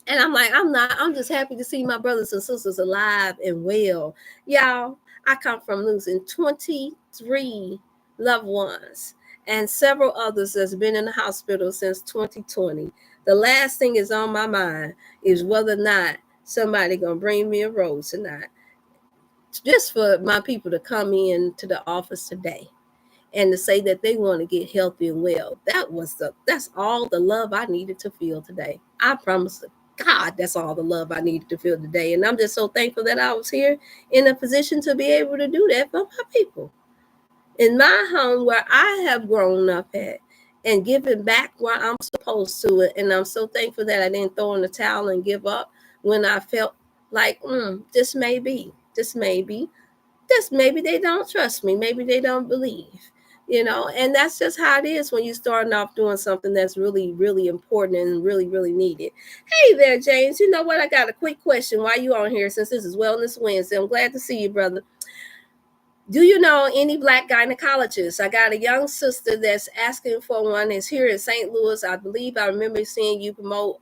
And I'm like, I'm just happy to see my brothers and sisters alive and well. Y'all, I come from losing 23 loved ones and several others that's been in the hospital since 2020. The last thing is on my mind is whether or not somebody gonna bring me a rose tonight. Just for my people to come in to the office today and to say that they want to get healthy and well. That's all the love I needed to feel today. I promise God, that's all the love I needed to feel today. And I'm just so thankful that I was here in a position to be able to do that for my people. In my home where I have grown up at and given back where I'm supposed to it. And I'm so thankful that I didn't throw in the towel and give up when I felt like, this maybe they don't trust me. Maybe they don't believe. And that's just how it is when you're starting off doing something that's really, really important and really, really needed. Hey there, James. You know what? I got a quick question while you on here, since this is Wellness Wednesday. I'm glad to see you, brother. Do you know any Black gynecologists? I got a young sister that's asking for one. It's here in St. Louis. I believe I remember seeing you promote.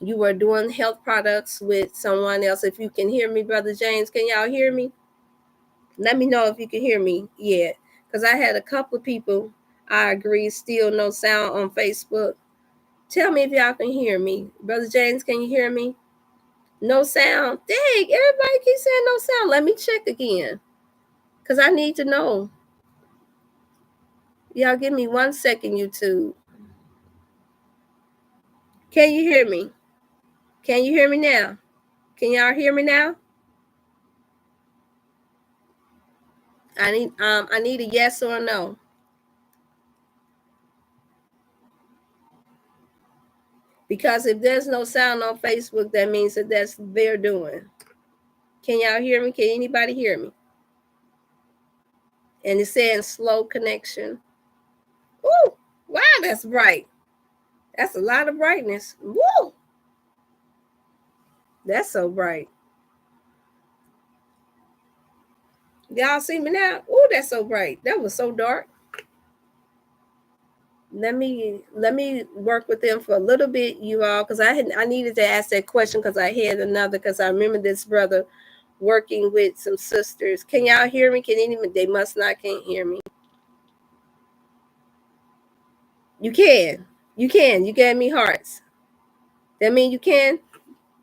You were doing health products with someone else. If you can hear me, Brother James, can y'all hear me? Let me know if you can hear me yet. Because I had a couple of people, I agree, still no sound on Facebook. Tell me if y'all can hear me. Brother James, can you hear me? No sound. Dang, everybody keeps saying no sound. Let me check again. Because I need to know. Y'all give me 1 second, YouTube. Can you hear me? Can you hear me now? Can y'all hear me now? I need a yes or a no. Because if there's no sound on Facebook, that means that that's their doing. Can y'all hear me? Can anybody hear me? And it's saying slow connection. Woo! Wow, that's bright. That's a lot of brightness. Woo! That's so bright. Y'all see me now? Ooh, that's so bright. That was so dark. Let me work with them for a little bit, you all, because I needed to ask that question because I had another, because I remember this brother working with some sisters. Can y'all hear me? They must not can't hear me. You can. You gave me hearts. That mean you can?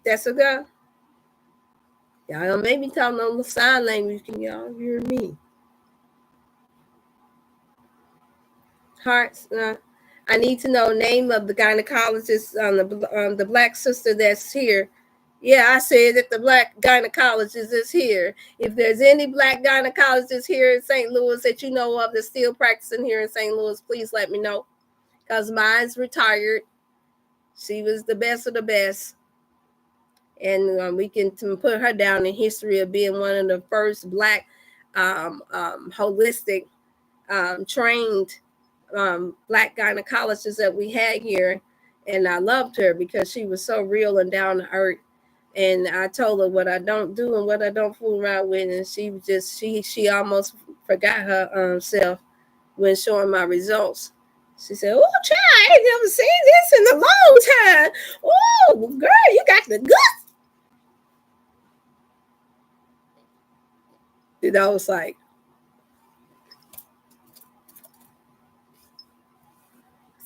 That's a go. Y'all don't make me talk no sign language. Can y'all hear me? Hearts. I need to know name of the gynecologist the black sister that's here. Yeah, I said that the black gynecologist is here. If there's any black gynecologist here in St. Louis that you know of that's still practicing here in St. Louis, please let me know. Because mine's retired. She was the best of the best. And we can put her down in history of being one of the first black holistic trained black gynecologists that we had here. And I loved her because she was so real and down to earth. And I told her what I don't do and what I don't fool around with. And she was just, she almost forgot her self when showing my results. She said, "Oh, child, I ain't never seen this in a long time. Oh, girl, you got the goods." And I was like,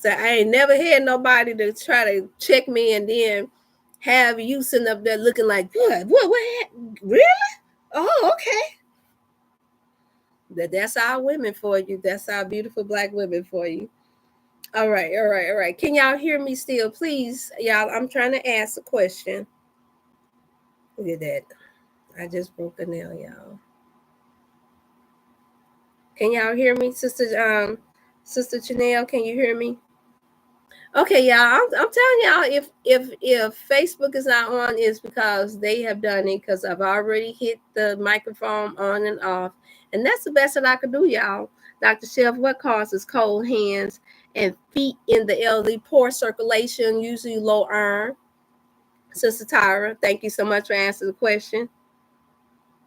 so I ain't never had nobody to try to check me and then have you sitting up there looking like, what, really? Oh, okay. That's our women for you. That's our beautiful black women for you. All right. Can y'all hear me still? Please, y'all, I'm trying to ask a question. Look at that. I just broke a nail, y'all. Can y'all hear me, Sister Janelle? Can you hear me? Okay, y'all. I'm telling y'all, if Facebook is not on, it's because they have done it. Because I've already hit the microphone on and off, and that's the best that I could do, y'all. Dr. Chef, what causes cold hands and feet in the elderly? Poor circulation, usually low iron. Sister Tyra, thank you so much for answering the question.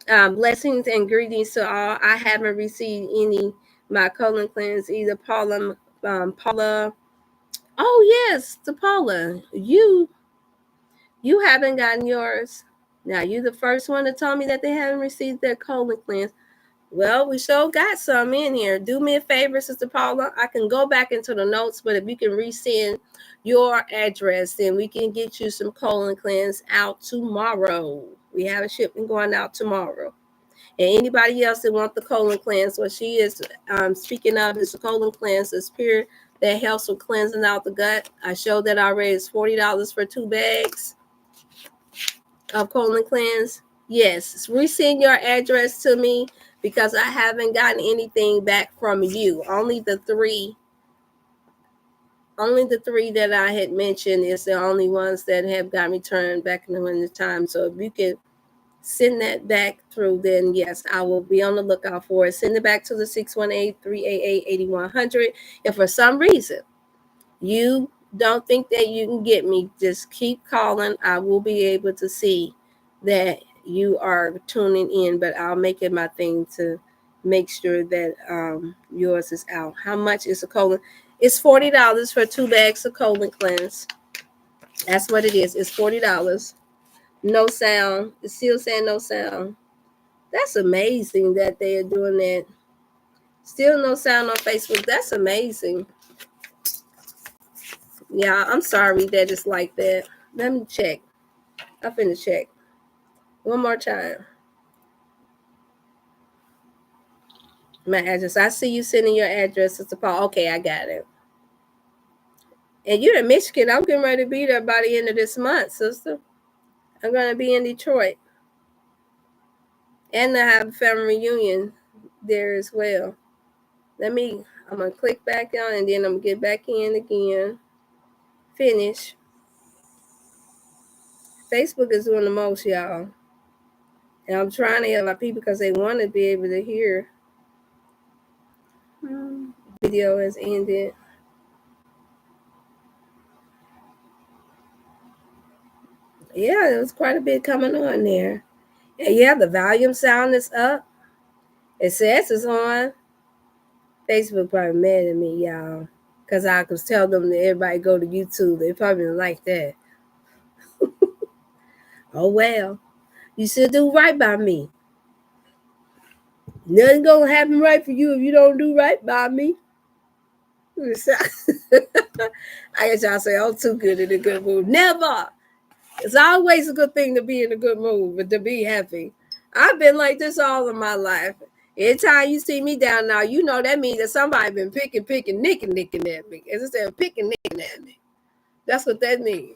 Blessings and greetings to all. I haven't received any my colon cleanse either. Paula. Oh yes, to Paula. You haven't gotten yours. Now you the first one to tell me that they haven't received their colon cleanse. Well, we sure got some in here. Do me a favor, Sister Paula. I can go back into the notes, but if you can resend your address, then we can get you some colon cleanse out tomorrow. We have a shipment going out tomorrow. And anybody else that want the colon cleanse, what she is speaking of is the colon cleanse, the spirit that helps with cleansing out the gut. I showed that already. It's $40 for 2 bags of colon cleanse. Yes, resend your address to me because I haven't gotten anything back from you. Only the three that I had mentioned is the only ones that have got returned back in the winter time. So if you can send that back through, then yes, I will be on the lookout for it. Send it back to the 618-388-8100. If for some reason you don't think that you can get me, just keep calling. I will be able to see that you are tuning in, but I'll make it my thing to make sure that yours is out. How much is a colon? It's $40 for 2 bags of colon cleanse. That's what it is. It's $40. No sound. It's still saying no sound. That's amazing that they are doing that. Still no sound on Facebook. That's amazing. Yeah, I'm sorry that it's like that. Let me check. I'm finna check. One more time. My address. I see you sending your address, Sister Paul. Okay, I got it. And you're in Michigan. I'm getting ready to be there by the end of this month, sister. I'm going to be in Detroit. And I have a family reunion there as well. I'm going to click back on and then I'm going to get back in again. Finish. Facebook is doing the most, y'all. And I'm trying to help my people because they want to be able to hear. Video has ended. Yeah, there was quite a bit coming on there. And yeah, the volume sound is up. It says it's on. Facebook probably mad at me, y'all. Because I could tell them that everybody go to YouTube. They probably didn't like that. Oh, well. You should do right by me. Nothing gonna happen right for you if you don't do right by me. I guess y'all say, I'm too good in a good mood. Never. It's always a good thing to be in a good mood, but to be happy. I've been like this all of my life. Every time you see me down now, you know that means that somebody been picking, nicking at me. As I said, picking, nicking at me. That's what that means.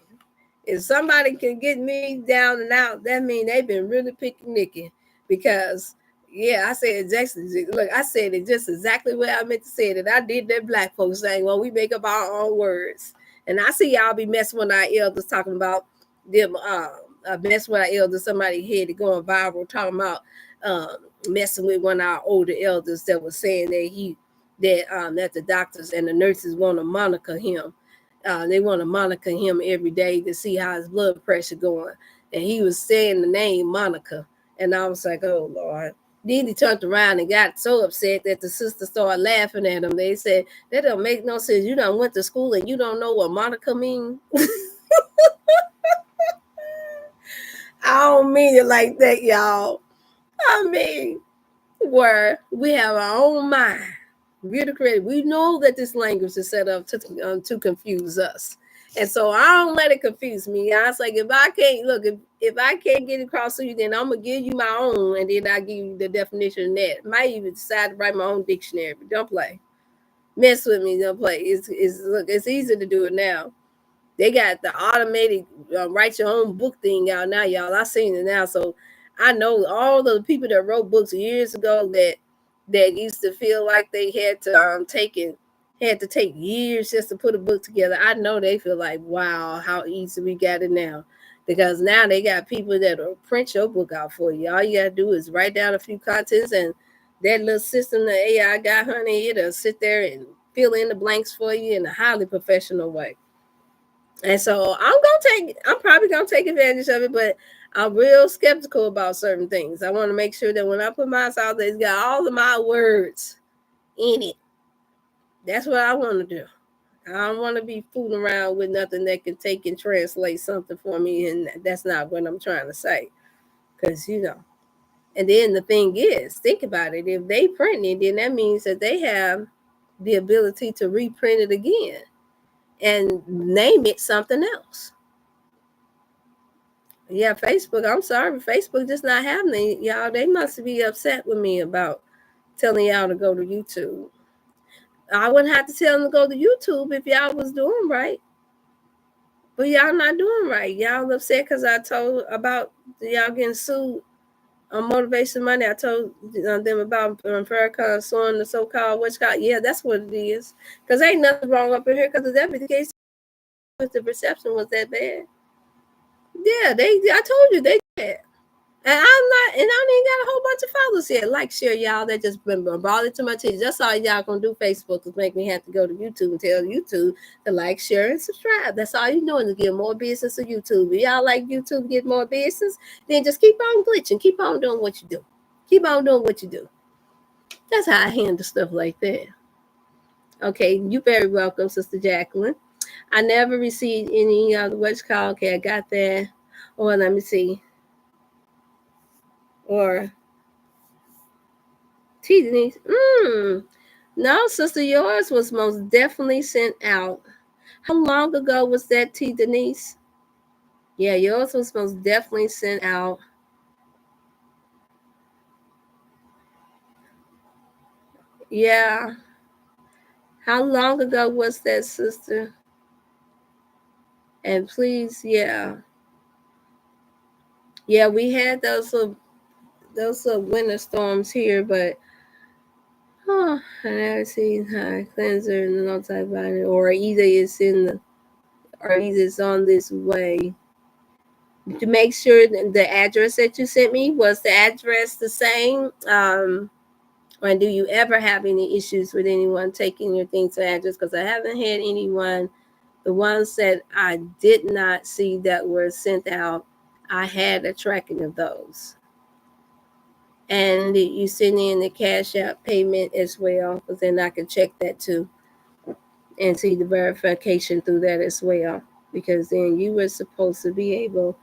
If somebody can get me down and out, that means they've been really picking, nicking. Because, yeah, I said exactly. Look, I said it just exactly what I meant to say it. I did that black folks thing when we make up our own words. And I see y'all be messing with our elders talking about them messing with our elders, somebody head going viral talking about messing with one of our older elders that was saying that the doctors and the nurses want to monitor him. They want to monitor him every day to see how his blood pressure going. And he was saying the name Monica. And I was like, oh Lord. Then he turned around and got so upset that the sister started laughing at him. They said, that don't make no sense. You done went to school and you don't know what Monica means. I don't mean it like that, y'all. I mean, where we have our own mind. We're the creator. We know that this language is set up to confuse us. And so I don't let it confuse me. I was like, if I can't look, if I can't get across to you, then I'm gonna give you my own, and then I give you the definition of that. Might even decide to write my own dictionary, but don't play. Mess with me, don't play. It's easy to do it now. They got the automated write your own book thing out now, y'all. I seen it now, so I know all the people that wrote books years ago that used to feel like they had to take years just to put a book together. I know they feel like, wow, how easy we got it now. Because now they got people that will print your book out for you. All you gotta do is write down a few contents, and that little system the AI got, honey, it'll sit there and fill in the blanks for you in a highly professional way. And so I'm probably gonna take advantage of it, but I'm real skeptical about certain things. I want to make sure that when I put mine out there, it's got all of my words in it. That's what I want to do. I don't want to be fooling around with nothing that can take and translate something for me, and that's not what I'm trying to say. Because and then the thing is, think about it. If they print it, then that means that they have the ability to reprint it again and name it something else. Yeah, Facebook. I'm sorry, Facebook just not happening, y'all. They must be upset with me about telling y'all to go to YouTube. I wouldn't have to tell them to go to YouTube if y'all was doing right. But y'all not doing right. Y'all upset because I told about y'all getting sued on Motivation Monday. I told them about Farrakhan suing the so-called witch call. Yeah, that's what it is. Because ain't nothing wrong up in here. Because if that be the case, the perception was that bad. Yeah, I told you they did. And I don't even got a whole bunch of followers here. Like, share, y'all. That just been brought it to my attention. That's all y'all gonna do. Facebook is make me have to go to YouTube and tell YouTube to like, share, and subscribe. That's all you doing to get more business to YouTube. If y'all like YouTube to get more business, then just keep on glitching. Keep on doing what you do. Keep on doing what you do. That's how I handle stuff like that. Okay, you're very welcome, Sister Jacqueline. I never received any what's called. Okay, I got that. Or let me see. Or T Denise. No, sister, yours was most definitely sent out. How long ago was that, T Denise? Yeah, yours was most definitely sent out. Yeah. How long ago was that, sister? And please, yeah. Yeah, we had those little winter storms here, but I never seen high cleanser and no type of it, or either it's on this way. To make sure that the address that you sent me was the address the same. Or do you ever have any issues with anyone taking your things to address? Because I haven't had anyone. The ones that I did not see that were sent out, I had a tracking of those. And you send in the Cash App payment as well, because then I can check that too and see the verification through that as well. Because then you were supposed to be able.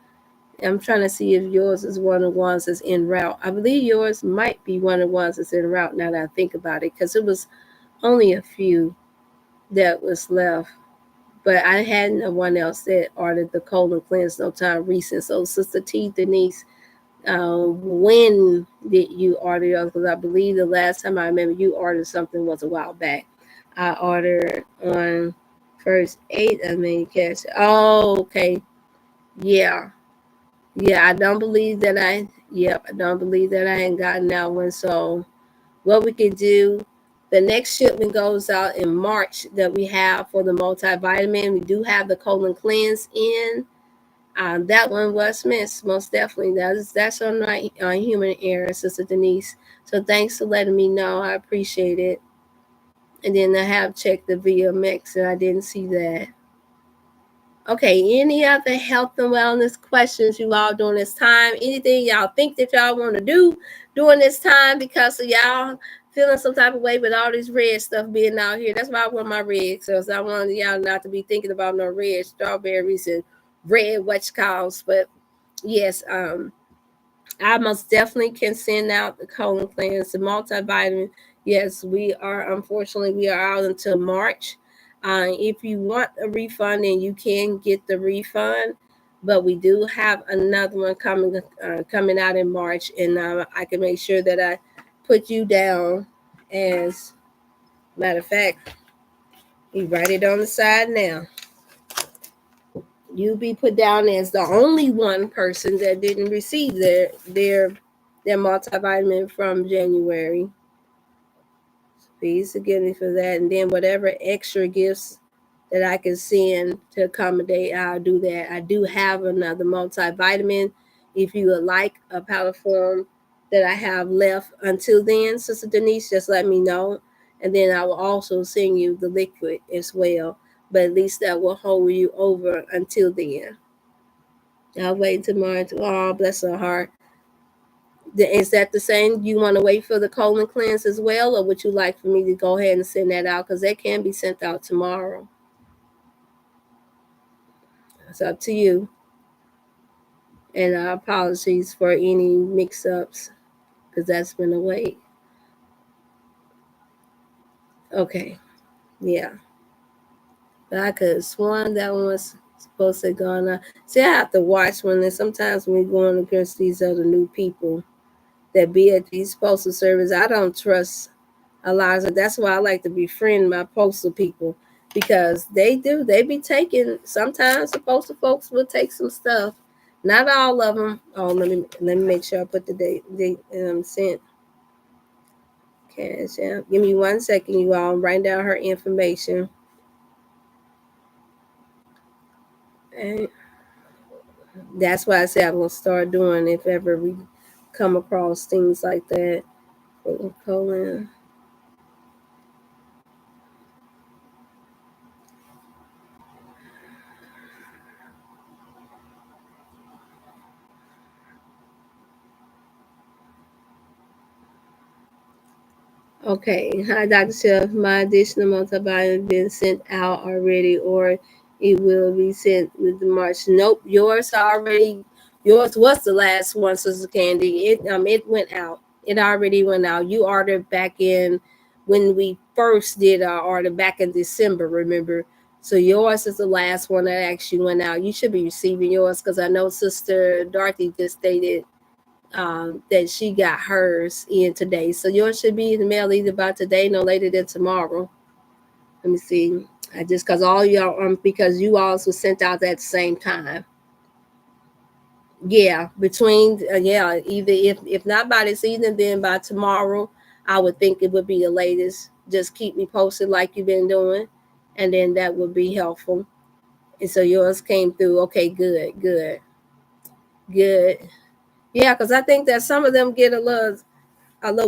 I'm trying to see if yours is one of the ones that's en route. I believe yours might be one of the ones that's en route now that I think about it, because it was only a few that was left. but I had no one else that ordered the colon cleanse no time recent. So Sister T Denise, when did you order yours? Because I believe the last time I remember you ordered something was a while back. I ordered on first 8. I mean, cash. Oh, okay. Yeah. Yeah, I don't believe that I don't believe that I ain't gotten that one. So what we could do, the next shipment goes out in March that we have for the multivitamin. We do have the colon cleanse in. That one was missed, most definitely. That's on my human error, Sister Denise. So thanks for letting me know. I appreciate it. And then I have checked the VMX and I didn't see that. Okay, any other health and wellness questions you all during this time? Anything y'all think that y'all want to do during this time because of y'all feeling some type of way with all this red stuff being out here? That's why I want my red. So I want y'all not to be thinking about no red strawberries and red what you calls. But yes, I most definitely can send out the colon cleanse, the multivitamin. Yes, we are, unfortunately, we are out until March. If you want a refund, then you can get the refund. But we do have another one coming out in March, and I can make sure that I put you down as, matter of fact, you write it on the side now. You'll be put down as the only one person that didn't receive their multivitamin from January. Please forgive me for that. And then whatever extra gifts that I can send to accommodate, I'll do that. I do have another multivitamin. If you would like a powder form that I have left until then, Sister Denise, just let me know. And then I will also send you the liquid as well. But at least that will hold you over until then. I'll wait tomorrow. Oh, bless her heart. Is that the same? You want to wait for the colon cleanse as well, or would you like for me to go ahead and send that out? Because that can be sent out tomorrow. It's up to you. And apologies for any mix-ups, because that's been a wait. Okay, yeah. But I could have sworn that one was supposed to go on. See, I have to watch when sometimes when we're going against these other new people that be at these postal service, I don't trust a lot of. That's why I like to befriend my postal people, because they be taking. Sometimes the postal folks will take some stuff, not all of them. Oh, let me make sure I put the date sent. Cash out. Give me 1 second, you all. Write down her information. And that's why I say I'm gonna start doing if ever we come across things like that. Colon. Okay. Hi, Dr. Chef. My additional multivitamin has been sent out already, or it will be sent with the March. Nope, yours already. Yours was the last one, Sister Candy. It went out. It already went out. You ordered back in when we first did our order back in December. Remember? So yours is the last one that actually went out. You should be receiving yours, because I know Sister Dorothy just stated that she got hers in today. So yours should be in the mail either by today, no later than tomorrow. Let me see. I just because all y'all because you also sent out at the same time. Yeah, between either if not by this evening, then by tomorrow, I would think it would be the latest. Just keep me posted like you've been doing, and then that would be helpful. And so yours came through. Okay, good. Yeah, because I think that some of them get a little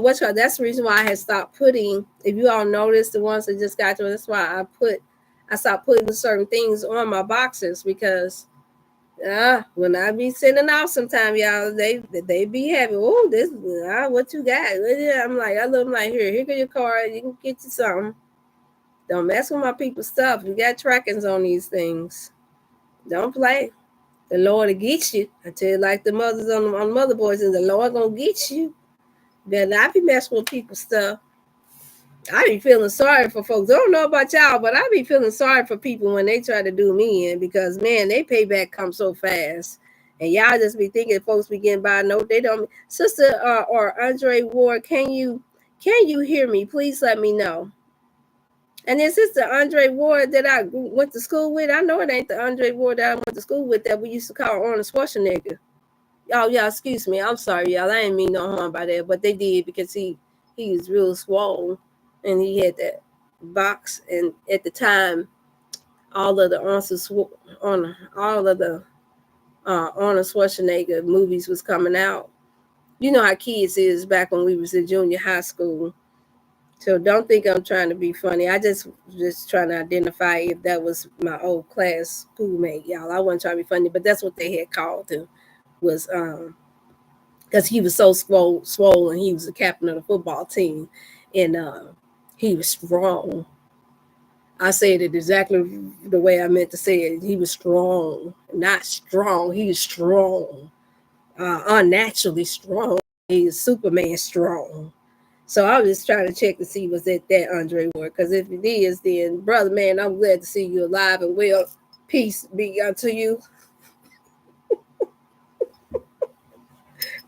what's called. That's the reason why I had stopped putting. If you all notice, the ones that just got to, that's why I stopped putting certain things on my boxes, because when I be sending out sometime, y'all, they be happy. Oh, this what you got? I'm like, I look like here go your card. You can get you something. Don't mess with my people's stuff. You got trackings on these things. Don't play. The Lord will get you. I tell you, like the mothers on motherboards, and the Lord gonna get you. Better not be messing with people's stuff. I be feeling sorry for folks. I don't know about y'all, but I be feeling sorry for people when they try to do me in because man, they payback comes so fast. And y'all just be thinking folks be getting by. No, they don't. Sister or Andre Ward, can you hear me? Please let me know. And then Sister Andre Ward that I went to school with, I know it ain't the Andre Ward that I went to school with that we used to call Arnold Schwarzenegger. Y'all, excuse me. I'm sorry, y'all. I didn't mean no harm by that, but they did because he was real swole, and he had that box. And at the time, all of the Arnold Schwarzenegger movies was coming out. You know how kids is back when we was in junior high school. So don't think I'm trying to be funny. I just trying to identify if that was my old class schoolmate, y'all. I wasn't trying to be funny, but that's what they had called him. Was because he was so swollen. He was the captain of the football team, and he was strong. I said it exactly the way I meant to say it. He was strong, not strong. He was strong, unnaturally strong. He was Superman strong. So I was just trying to check to see was it that Andre Ward. Because if it is, then brother, man, I'm glad to see you alive and well. Peace be unto you.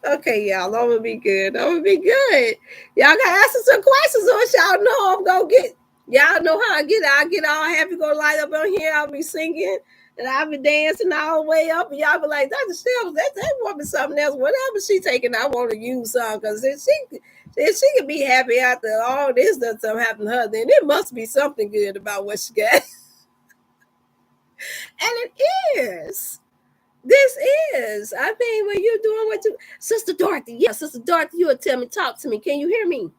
Okay, y'all, I'm gonna be good. I'm gonna be good. Y'all gotta ask us some questions, or y'all know I'm gonna get. Y'all know how I get. I get all happy, go light up on here. I'll be singing and I'll be dancing all the way up, and y'all be like, "Dr. Stills, that woman something else. Whatever she taking, I want to use some because if she can be happy after all this that something happened to her, then it must be something good about what she got." And it is. This is. I mean, when you're doing what you, Sister Dorothy, yeah, Sister Dorothy, you would tell me, talk to me. Can you hear me?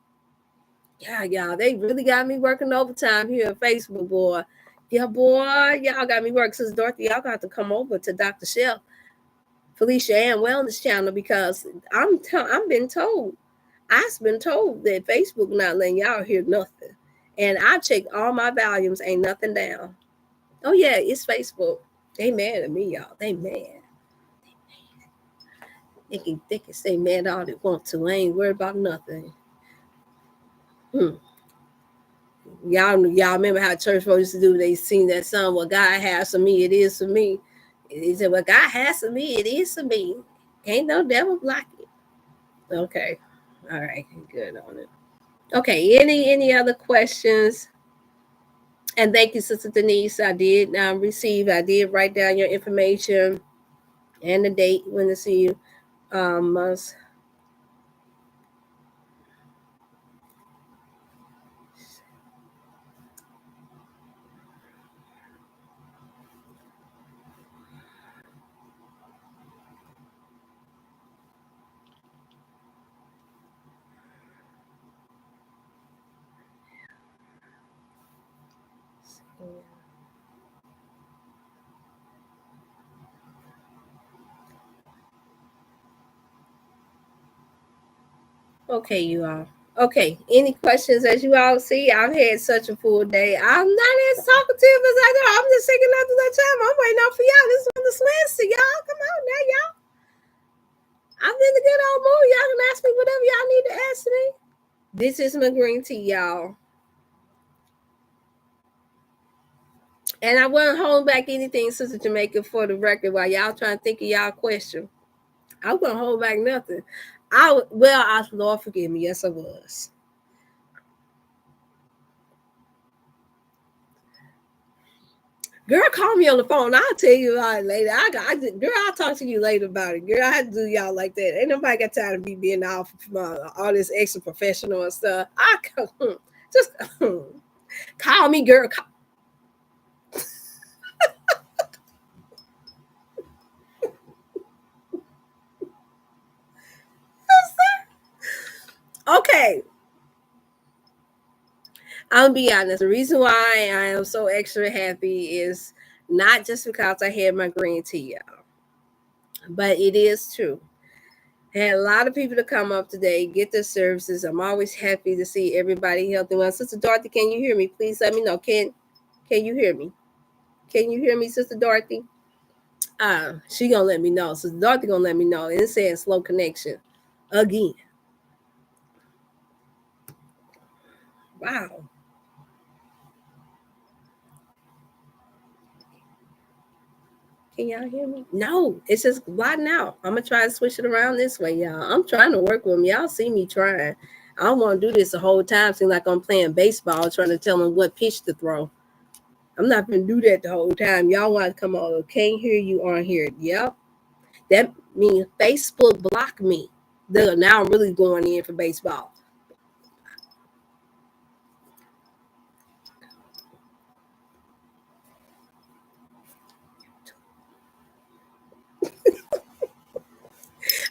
Yeah, y'all, they really got me working overtime here on Facebook, boy. Yeah, boy, y'all got me working. Sister Dorothy, y'all got to come over to Dr. Shell, Felicia Ann Wellness Channel because I'm been told, I've been told that Facebook not letting y'all hear nothing. And I checked all my volumes, ain't nothing down. Oh yeah, it's Facebook. They mad at me, y'all. They mad. They can say mad all they want to. I ain't worried about nothing. Y'all remember how church folks used to do? They sing that song, "What God has for me, it is for me." He said, "What God has for me, it is for me. Ain't no devil block it." Okay, all right, good on it. Okay, any other questions? And thank you, Sister Denise. I did receive. I did write down your information and the date when to see you. Must Okay, you all. Okay, any questions? As you all see, I've had such a full day. I'm not as talkative as I know. I'm just taking nothing that time. I'm waiting out for y'all. This one the Wednesday, y'all. Come on now, y'all. I'm in the good old mood. Y'all can ask me whatever y'all need to ask me. This is my green tea, y'all. And I won't hold back anything, Sister Jamaica, for the record, while y'all trying to think of y'all question. I won't hold back nothing. Lord forgive me. Yes, I was. Girl, call me on the phone. I'll tell you about it later. Girl, I'll talk to you later about it. Girl, I had to do y'all like that. Ain't nobody got time to be being all this extra professional and stuff. Just call me, girl. Okay. I'll be honest. The reason why I am so extra happy is not just because I had my green tea, y'all, but it is true. I had a lot of people to come up today, get their services. I'm always happy to see everybody healthy. Well, Sister Dorothy, can you hear me? Please let me know. Can you hear me? Can you hear me, Sister Dorothy? She gonna let me know. Sister Dorothy gonna let me know. It says slow connection again. Wow. Can y'all hear me? No, it's just blotting out. I'm gonna try to switch it around this way, y'all. I'm trying to work with them. Y'all see me trying. I don't want to do this the whole time. Seem like I'm playing baseball, trying to tell them what pitch to throw. I'm not gonna do that the whole time. Y'all want to come on? Can't hear you on here. Yep. That means Facebook blocked me. Now I'm really going in for baseball.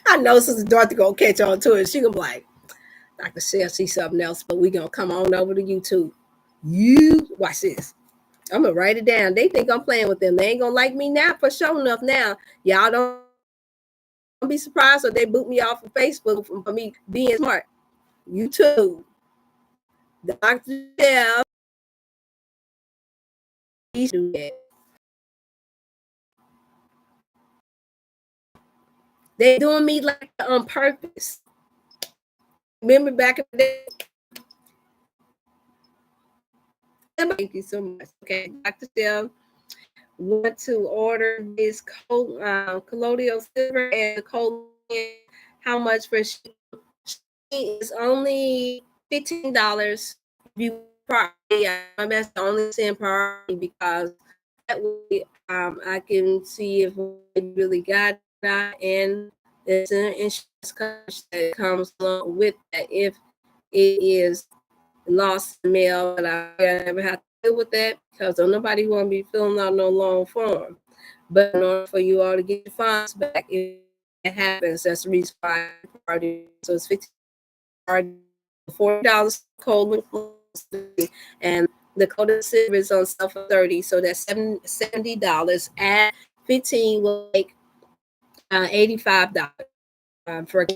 I know Sister Dorothy gonna catch on to it. She gonna be like, Dr. Shell see something else, but we gonna come on over to YouTube. You watch this. I'm gonna write it down. They think I'm playing with them. They ain't gonna like me now for sure enough now. Y'all don't be surprised if they boot me off of Facebook for me being smart. YouTube. Dr. Shell. Do that. They doing me like on purpose. Remember back in the day? Thank you so much. Okay, Dr. Shell want to order this colloidal silver and colloidal. How much for shipping? Is only $15. You probably that's the only send priority because that way I can see if we really got that, and there's an insurance coverage that comes along with that if it is lost in mail. But I never have to deal with that because nobody want to be filling out no long form. But in order for you all to get your funds back, if it happens, that's the reason why party. So it's $40 cold and the coated silver is on sale for $30, so that's $70. Add 15 will make $85 for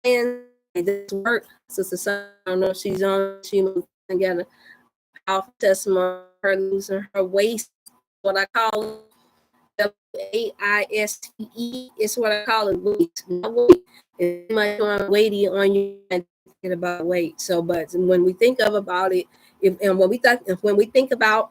and this work. Sister Sun, I don't know if she's on. She got a powerful testimony. Her losing her waist, what I call waiste is what I call it. Weight, not weight. It's much on weighty on you and thinking about weight. So, but when we think about it, when we think about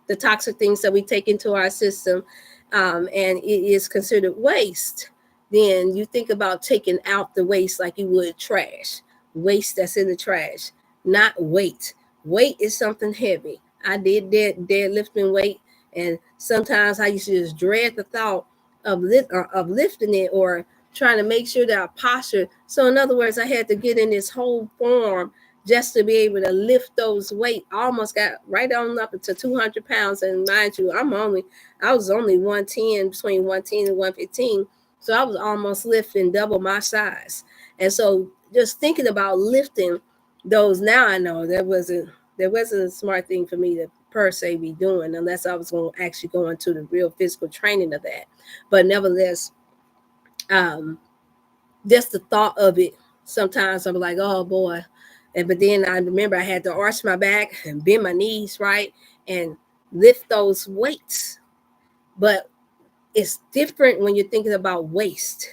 the toxic things that we take into our system, and it is considered waste, then you think about taking out the waste like you would trash. Waste that's in the trash, not weight. Weight is something heavy. I did deadlifting weight, and sometimes I used to just dread the thought of lifting it or trying to make sure that I posture. So in other words, I had to get in this whole form just to be able to lift those weight. I almost got right on up to 200 pounds. And mind you, I was only 110, between 110 and 115. So I was almost lifting double my size. And so just thinking about lifting those, now I know there wasn't a smart thing for me to per se be doing unless I was going to actually go into the real physical training of that. But nevertheless, just the thought of it, sometimes I'm like, oh boy. But then I remember I had to arch my back and bend my knees, right, and lift those weights. But it's different when you're thinking about waste,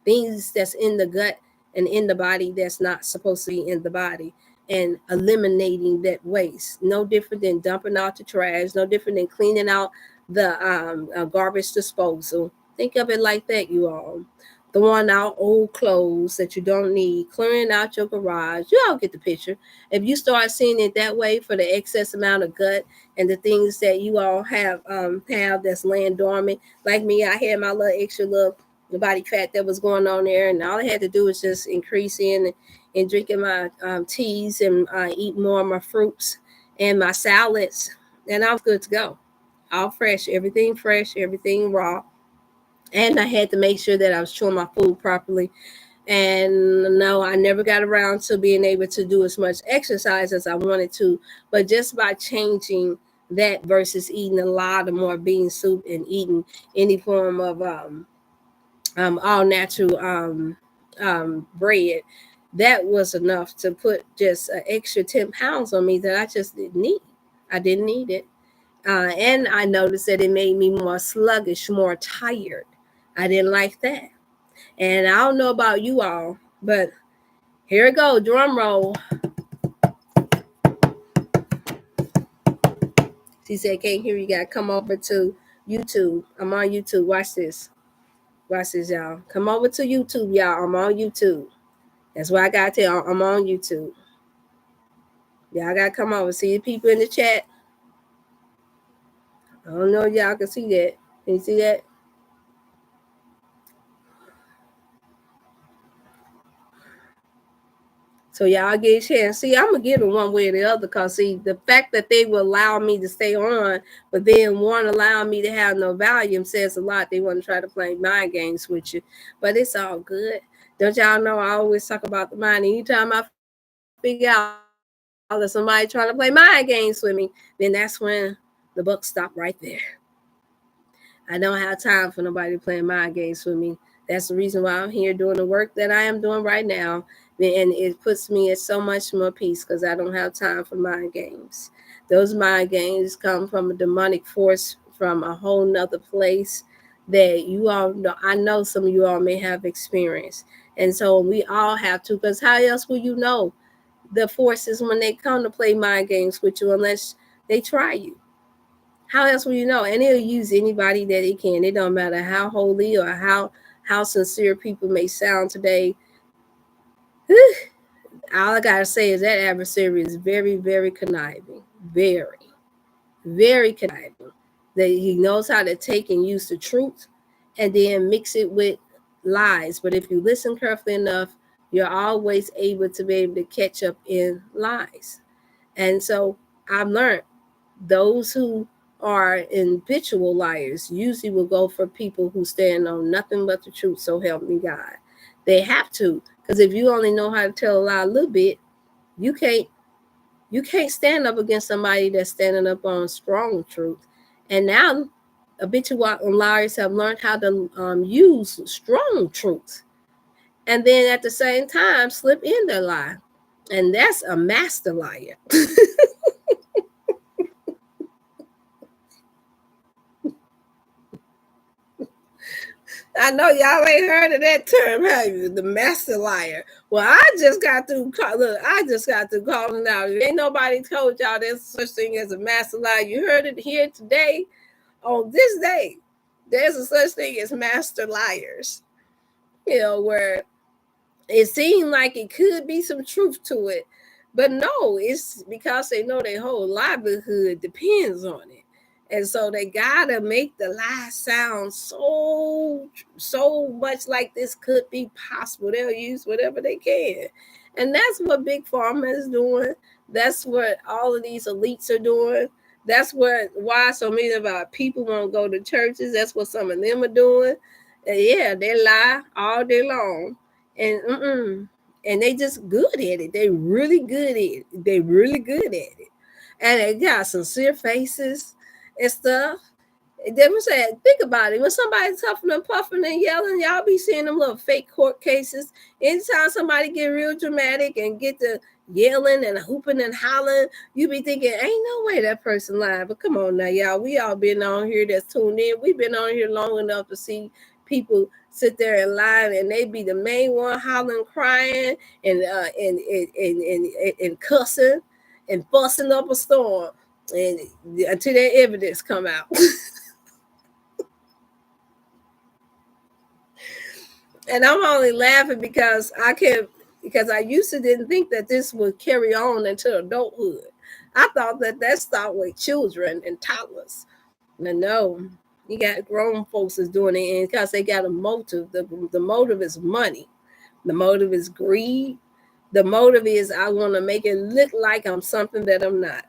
things that's in the gut and in the body that's not supposed to be in the body, and eliminating that waste. No different than dumping out the trash, no different than cleaning out the garbage disposal. Think of it like that, you all. Throwing out old clothes that you don't need, clearing out your garage. You all get the picture. If you start seeing it that way for the excess amount of gut and the things that you all have that's laying dormant, like me, I had my little extra little body fat that was going on there, and all I had to do was just increase in and drinking my teas and eat more of my fruits and my salads, and I was good to go. All fresh, everything raw. And I had to make sure that I was chewing my food properly. And no, I never got around to being able to do as much exercise as I wanted to. But just by changing that versus eating a lot of more bean soup and eating any form of all natural bread, that was enough to put just an extra 10 pounds on me that I just didn't need. I didn't need it. And I noticed that it made me more sluggish, more tired. I didn't like that. And I don't know about you all, but here it go, drum roll. She said, can't hear you. Got to come over to YouTube. I'm on YouTube. Watch this. Watch this, y'all. Come over to YouTube, y'all. I'm on YouTube. That's why I got to tell you, I'm on YouTube. Y'all got to come over. See the people in the chat. I don't know if y'all can see that. Can you see that? So y'all get a chance. See, I'm gonna get it one way or the other, cause see, the fact that they will allow me to stay on, but then won't allow me to have no volume says a lot. They want to try to play mind games with you, but it's all good. Don't y'all know I always talk about the mind? Anytime I figure out that somebody trying to play mind games with me, then that's when the buck stop right there. I don't have time for nobody playing mind games with me. That's the reason why I'm here doing the work that I am doing right now. And it puts me at so much more peace because I don't have time for mind games. Those mind games come from a demonic force from a whole nother place that you all know. I know some of you all may have experienced. And so we all have to, because how else will you know the forces when they come to play mind games with you unless they try you? How else will you know? And he'll use anybody that he can. It don't matter how holy or how sincere people may sound today. All I gotta say is that adversary is very, very conniving. Very, very conniving. That he knows how to take and use the truth and then mix it with lies. But if you listen carefully enough, you're always able to be able to catch up in lies. And so I've learned those who are habitual liars usually will go for people who stand on nothing but the truth. So help me God. They have to, because if you only know how to tell a lie a little bit, you can't stand up against somebody that's standing up on strong truth. And now habitual liars have learned how to use strong truth, and then at the same time slip in their lie, and that's a master liar. I know y'all ain't heard of that term, have you? The master liar. Well, I just got to calling out. Ain't nobody told y'all there's such thing as a master liar. You heard it here today. On this day, there's a such thing as master liars. You know, where it seemed like it could be some truth to it, but no, it's because they know their whole livelihood depends on it. And so they gotta make the lie sound so much like this could be possible. They'll use whatever they can. And that's what Big Pharma is doing. That's what all of these elites are doing. That's why so many of our people won't go to churches. That's what some of them are doing. And yeah, they lie all day long. And they just good at it. They really good at it. They really good at it. And they got sincere faces and stuff. And then we said, think about it. When somebody's huffing and puffing and yelling, y'all be seeing them little fake court cases. Anytime somebody get real dramatic and get to yelling and hooping and hollering, you be thinking, ain't no way that person lying. But come on now, y'all. We all been on here that's tuned in. We've been on here long enough to see people sit there and lie, and they be the main one hollering, crying, and cussing and busting up a storm, and until their evidence come out. And I'm only laughing because I used to didn't think that this would carry on into adulthood. I thought that stopped with children and toddlers. No, you got grown folks is doing it, and because they got a motive. The motive is money. The motive is greed. The motive is I want to make it look like I'm something that I'm not,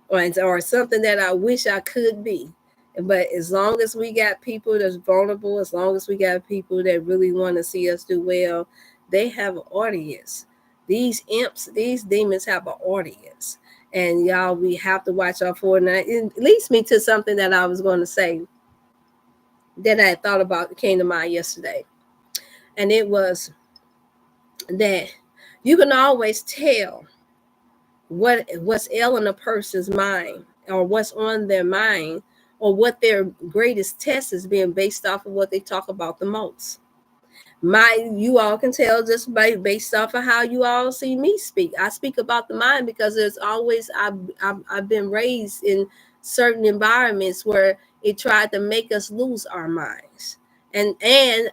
or something that I wish I could be. But as long as we got people that's vulnerable, as long as we got people that really want to see us do well, they have an audience. These imps, these demons have an audience. And y'all, we have to watch out for it. And it leads me to something that I was going to say that I thought about, that came to mind yesterday. And it was that you can always tell what's ailing a person's mind, or what's on their mind, or what their greatest test is being based off of what they talk about the most. You all can tell just based off of how you all see me speak. I speak about the mind because there's always I've been raised in certain environments where it tried to make us lose our minds. And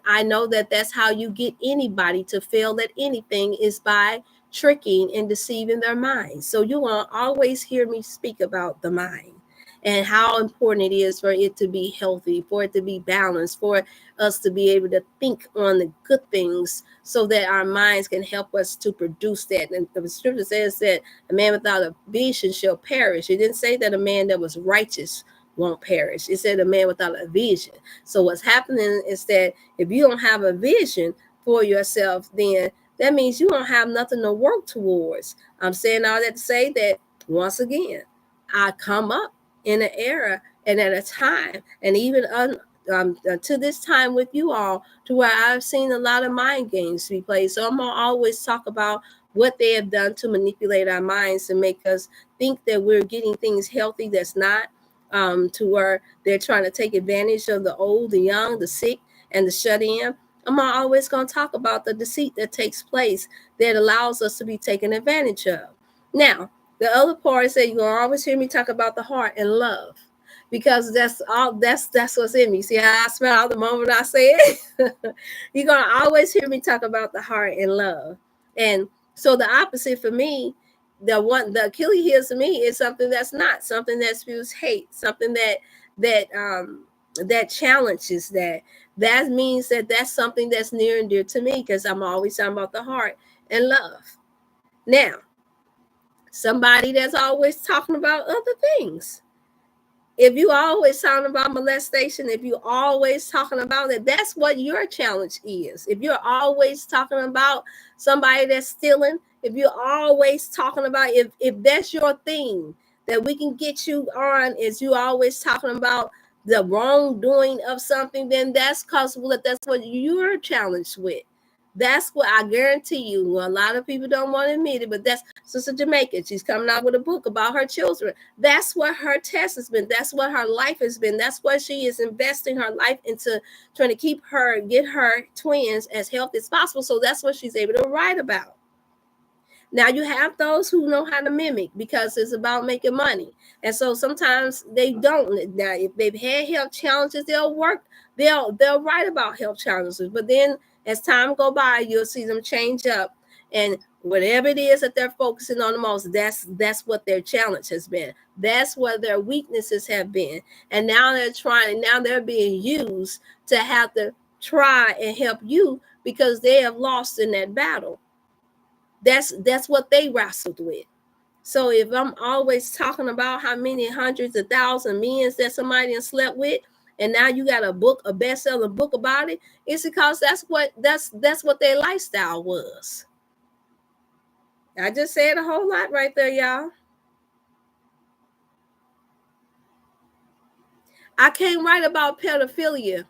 I know that that's how you get anybody to fail at anything, is by tricking and deceiving their minds. So you will always hear me speak about the mind and how important it is for it to be healthy, for it to be balanced, for us to be able to think on the good things so that our minds can help us to produce that. And the scripture says that a man without a vision shall perish. It didn't say that a man that was righteous won't perish. It said a man without a vision. So what's happening is that if you don't have a vision for yourself, then that means you don't have nothing to work towards. I'm saying all that to say that, once again, I come up in an era and at a time, and even to this time with you all, to where I've seen a lot of mind games be played. So I'm gonna always talk about what they have done to manipulate our minds and make us think that we're getting things healthy that's not, to where they're trying to take advantage of the old, the young, the sick, and the shut in. I'm always going to talk about the deceit that takes place that allows us to be taken advantage of. Now, the other part is that you're going to always hear me talk about the heart and love, because that's all, that's what's in me. See how I smile the moment I say it? You're going to always hear me talk about the heart and love. And so the opposite for me, the Achilles heel to me is something that's not, something that spews hate, something that challenges that. That means that that's something that's near and dear to me, because I'm always talking about the heart and love. Now, somebody that's always talking about other things, if you always talking about molestation, if you always talking about it, that's what your challenge is. If you're always talking about somebody that's stealing, if you're always talking about, if that's your thing that we can get you on, is you always talking about the wrongdoing of something, then that's possible that's what you're challenged with. That's what I guarantee you. Well, a lot of people don't want to admit it, but that's Sister Jamaica. She's coming out with a book about her children. That's what her test has been. That's what her life has been. That's what she is investing her life into, trying to get her twins as healthy as possible. So that's what she's able to write about. Now you have those who know how to mimic, because it's about making money. And so sometimes they don't. Now, if they've had health challenges, they'll write about health challenges. But then as time go by, you'll see them change up. And whatever it is that they're focusing on the most, that's what their challenge has been. That's what their weaknesses have been. And now they're being used to have to try and help you, because they have lost in that battle. That's what they wrestled with. So if I'm always talking about how many hundreds of thousands men that somebody has slept with, and now you got a best-selling book about it, it's because that's what their lifestyle was. I just said a whole lot right there, y'all. I can't write about pedophilia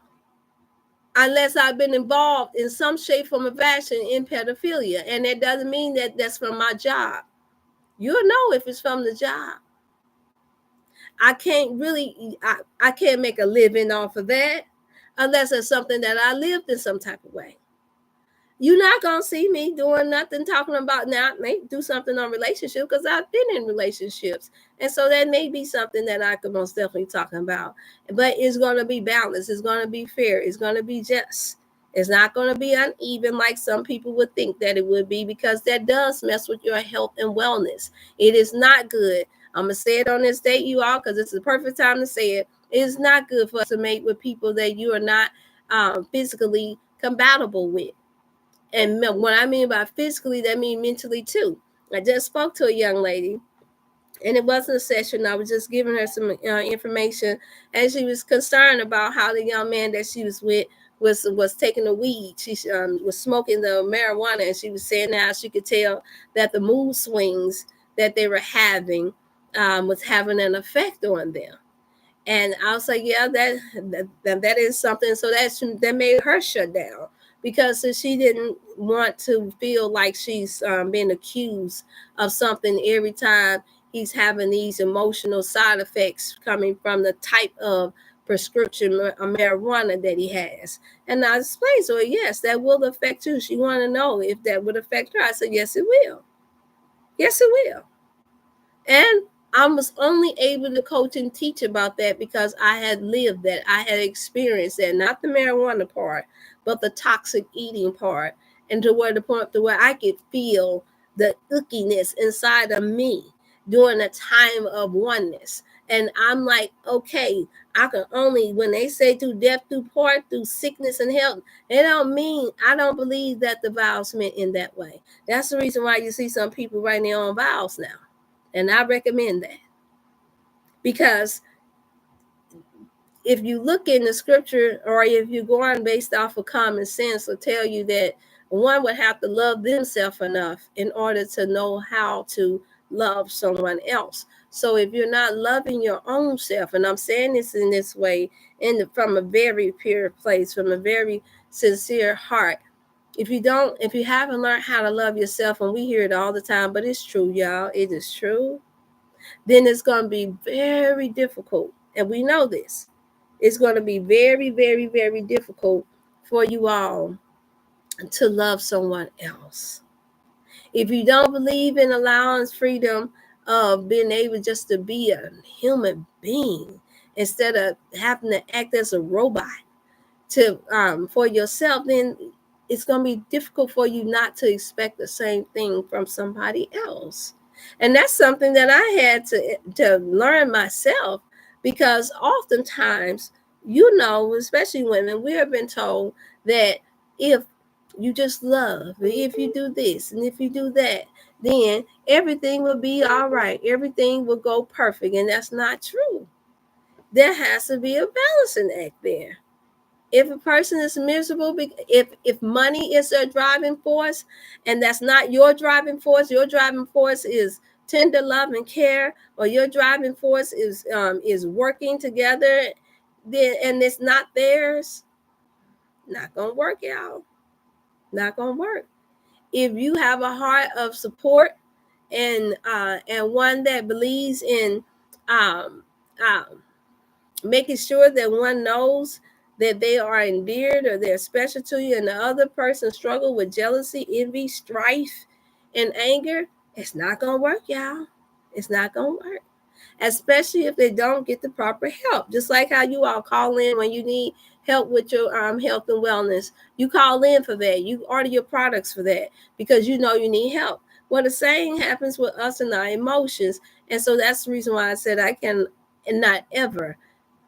unless I've been involved in some shape, form, or fashion in pedophilia. And that doesn't mean that that's from my job. You'll know if it's from the job. I can't make a living off of that unless it's something that I lived in some type of way. You're not going to see me doing nothing talking about, now I may do something on relationship because I've been in relationships. And so that may be something that I could most definitely talk about. But it's going to be balanced. It's going to be fair. It's going to be just. It's not going to be uneven like some people would think that it would be, because that does mess with your health and wellness. It is not good. I'm going to say it on this date, you all, because it's the perfect time to say it. It is not good for us to mate with people that you are not physically compatible with. And what I mean by physically, that means mentally too. I just spoke to a young lady, and it wasn't a session. I was just giving her some information, and she was concerned about how the young man that she was with was taking the weed. She was smoking the marijuana, and she was saying how she could tell that the mood swings that they were having was having an effect on them. And I was like, yeah, that is something. So that made her shut down, because she didn't want to feel like she's being accused of something every time he's having these emotional side effects coming from the type of prescription marijuana that he has. And I explained to her, yes, that will affect you. She wanted to know if that would affect her. I said, yes, it will. Yes, it will. And I was only able to coach and teach about that because I had lived that. I had experienced that, not the marijuana part, but the toxic eating part. And to where the point to where I could feel the ickiness inside of me during a time of oneness. And I'm like, okay, I can only, when they say through death, through part, through sickness and health, it don't mean, I don't believe that the vows meant in that way. That's the reason why you see some people writing their own vows now. And I recommend that. Because if you look in the scripture, or if you're going based off of common sense, will tell you that one would have to love themselves enough in order to know how to love someone else. So if you're not loving your own self, and I'm saying this in this way, from a very pure place, from a very sincere heart, if you haven't learned how to love yourself, and we hear it all the time, but it's true, y'all, it is true, then it's going to be very difficult. And we know this. It's going to be very, very, very difficult for you all to love someone else. If you don't believe in allowing freedom of being able just to be a human being instead of having to act as a robot to for yourself, then it's going to be difficult for you not to expect the same thing from somebody else. And that's something that I had to learn myself, because oftentimes, especially women, we have been told that if you just love, if you do this and if you do that, then everything will be all right. Everything will go perfect. And that's not true. There has to be a balancing act there. If a person is miserable, if money is their driving force, and that's not your driving force is tender love and care, or your driving force is working together, then, and it's not theirs, not gonna work, y'all. Not gonna work. If you have a heart of support and one that believes in um, um, making sure that one knows that they are endeared or they're special to you, and the other person struggle with jealousy, envy, strife, and anger, it's not gonna work, y'all. It's not gonna work, especially if they don't get the proper help. Just like how you all call in when you need help with your health and wellness. You call in for that. You order your products for that because you know you need help. Well, the same happens with us and our emotions. And so that's the reason why I said I can not ever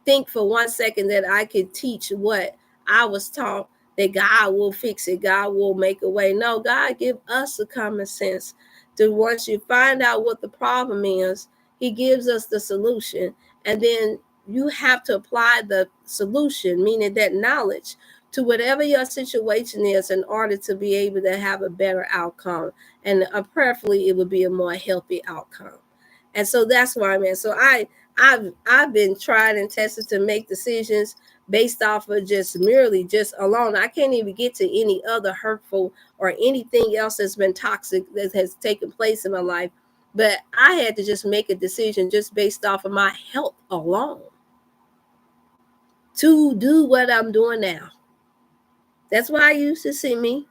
think for 1 second that I could teach what I was taught, that God will fix it, God will make a way. No, God give us the common sense to, once you find out what the problem is, he gives us the solution. And then you have to apply the solution, meaning that knowledge, to whatever your situation is in order to be able to have a better outcome. And prayerfully, it would be a more healthy outcome. And so that's why I'm in. So I've been tried and tested to make decisions based off of just merely just alone. I can't even get to any other hurtful or anything else that's been toxic that has taken place in my life. But I had to just make a decision just based off of my health alone to do what I'm doing now. That's why you used to see me.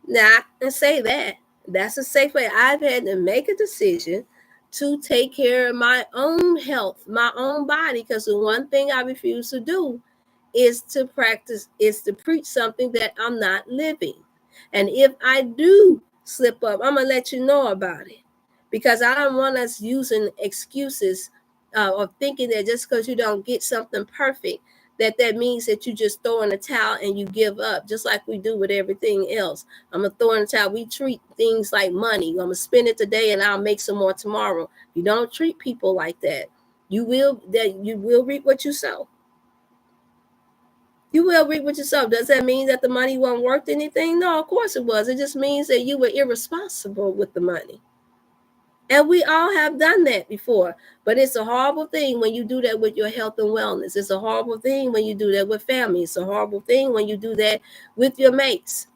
Now, I can say that. That's a safe way. I've had to make a decision to take care of my own health, my own body, because the one thing I refuse to do is to preach something that I'm not living. And if I do slip up, I'm going to let you know about it, because I don't want us using excuses or thinking that just because you don't get something perfect, that means that you just throw in a towel and you give up, just like we do with everything else. I'm going to throw in a towel. We treat things like money. I'm going to spend it today and I'll make some more tomorrow. You don't treat people like that. You will reap what you sow. You will reap what you sow. Does that mean that the money wasn't worth anything? No, of course it was. It just means that you were irresponsible with the money. And we all have done that before. But it's a horrible thing when you do that with your health and wellness. It's a horrible thing when you do that with family. It's a horrible thing when you do that with your mates.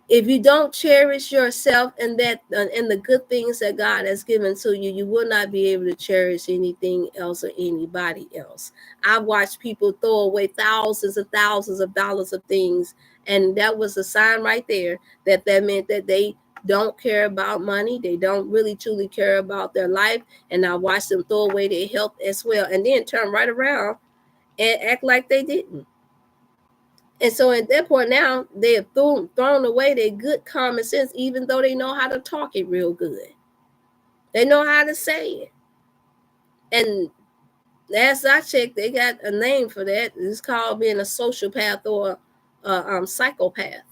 If you don't cherish yourself and the good things that God has given to you, you will not be able to cherish anything else or anybody else. I've watched people throw away thousands and thousands of dollars of things, and that was a sign right there that meant that they don't care about money. They don't really truly care about their life. And I watch them throw away their health as well, and then turn right around and act like they didn't. And so at that point now, they have thrown away their good common sense, even though they know how to talk it real good. They know how to say it. And last I checked, they got a name for that. It's called being a sociopath or a psychopath.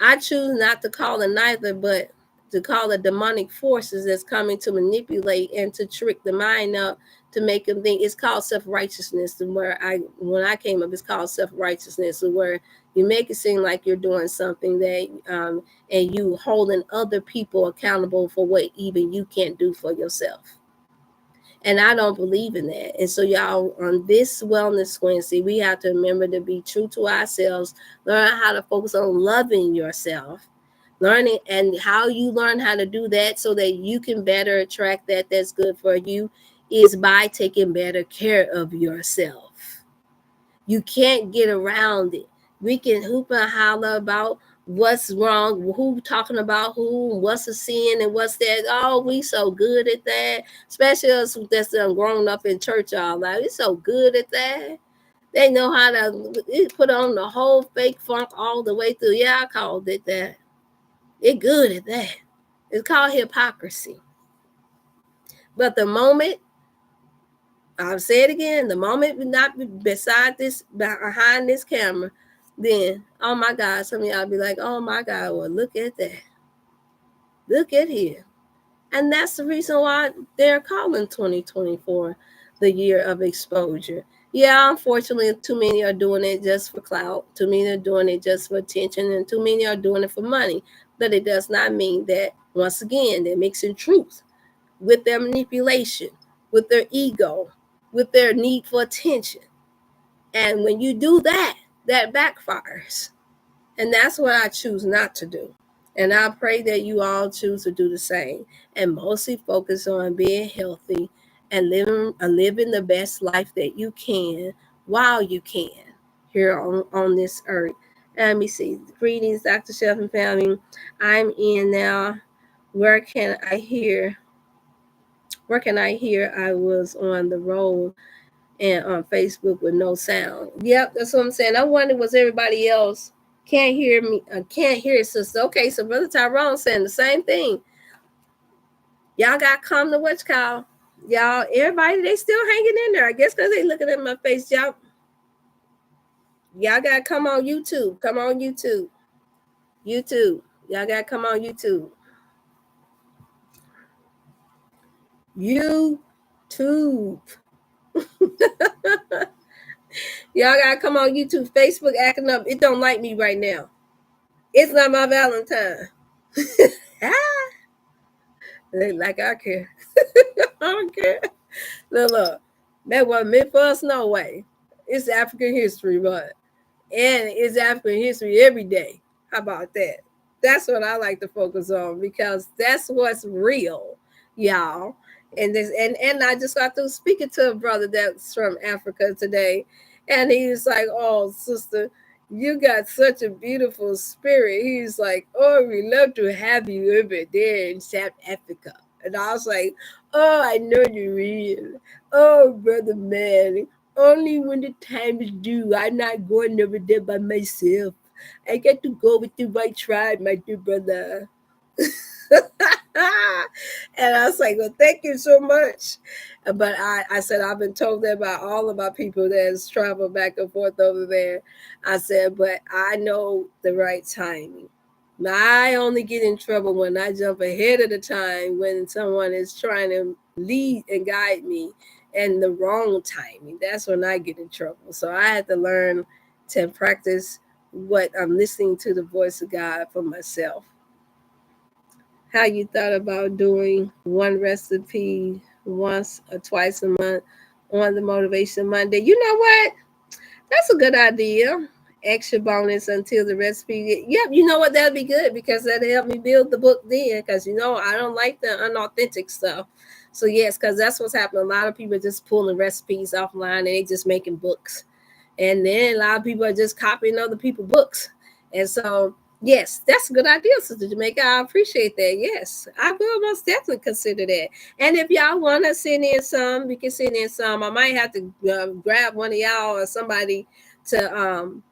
I choose not to call it neither, but to call it demonic forces that's coming to manipulate and to trick the mind up to make them think. It's called self-righteousness. When I came up, it's called self-righteousness, where you make it seem like you're doing something that and you holding other people accountable for what even you can't do for yourself. And I don't believe in that. And so, y'all, on this Wellness Wednesday, we have to remember to be true to ourselves, learn how to focus on loving yourself, learning, and how you learn how to do that so that you can better attract that's good for you is by taking better care of yourself. You can't get around it. We can hoop and holler about what's wrong, who talking about who, what's a sin and what's that. Oh, we so good at that, especially us that's grown up in church all life. We so good at that. They know how to put on the whole fake funk all the way through. Yeah, I called it that. They're good at that. It's called hypocrisy. But the moment, I'll say it again, the moment we're not behind this camera, then, oh my God, some of y'all be like, oh my God, well, look at that. Look at here. And that's the reason why they're calling 2024 the year of exposure. Yeah, unfortunately, too many are doing it just for clout. Too many are doing it just for attention, and too many are doing it for money. But it does not mean that, once again, they're mixing truth with their manipulation, with their ego, with their need for attention. And when you do that, that backfires. And that's what I choose not to do. And I pray that you all choose to do the same and mostly focus on being healthy and living the best life that you can while you can here on this earth. Let me see. Greetings, Dr. Chef and family. I'm in now. Where can I hear? I was on the road and on Facebook with no sound. Yep, that's what I'm saying. I wonder, was everybody else can't hear me? Can't hear sister. Okay, so Brother Tyrone saying the same thing. Y'all got to come to what's called. Y'all, everybody, they still hanging in there. I guess because they looking at my face. Y'all got to come on YouTube. Come on YouTube. YouTube. Y'all got to come on YouTube. YouTube. Y'all gotta come on YouTube. Facebook acting up. It don't like me right now. It's not my Valentine. Like I care. I don't care. Look, that wasn't meant for us, no way. It's African History Month. And it's African history every day. How about that? That's what I like to focus on because that's what's real, y'all. And I just got through speaking to a brother that's from Africa today, and he was like, "Oh, sister, you got such a beautiful spirit." He's like, "Oh, we love to have you over there in South Africa." And I was like, "Oh, I know you're real. Oh, brother man, only when the time is due. I'm not going over there by myself. I get to go with the white tribe, my dear brother." And I was like, well, thank you so much. But I said, I've been told that by all of my people that has traveled back and forth over there. I said, but I know the right timing. I only get in trouble when I jump ahead of the time when someone is trying to lead and guide me and the wrong timing. That's when I get in trouble. So I had to learn to practice what I'm listening to the voice of God for myself. How you thought about doing one recipe once or twice a month on the Motivation Monday? You know what? That's a good idea. Extra bonus until the recipe. Yep, you know what? That'd be good because that'll help me build the book then. Because I don't like the unauthentic stuff. So yes, because that's what's happening. A lot of people are just pulling recipes offline and they just making books. And then a lot of people are just copying other people's books. And so Yes, that's a good idea, Sister Jamaica. I appreciate that. Yes, I will most definitely consider that. And if y'all want to send in some, we can send in some. I might have to grab one of y'all or somebody to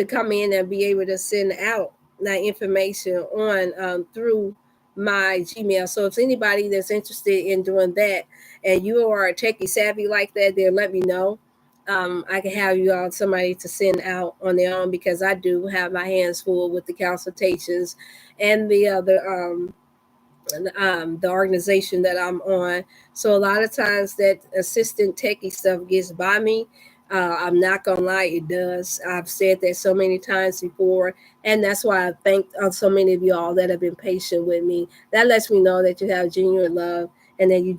come in and be able to send out that information on through my Gmail. So if anybody that's interested in doing that and you are techie savvy like that, then let me know. I can have you all somebody to send out on their own because I do have my hands full with the consultations and the other the organization that I'm on. So a lot of times that assistant techie stuff gets by me. I'm not gonna lie, it does. I've said that so many times before, and that's why I thank so many of y'all that have been patient with me. That lets me know that you have genuine love and that you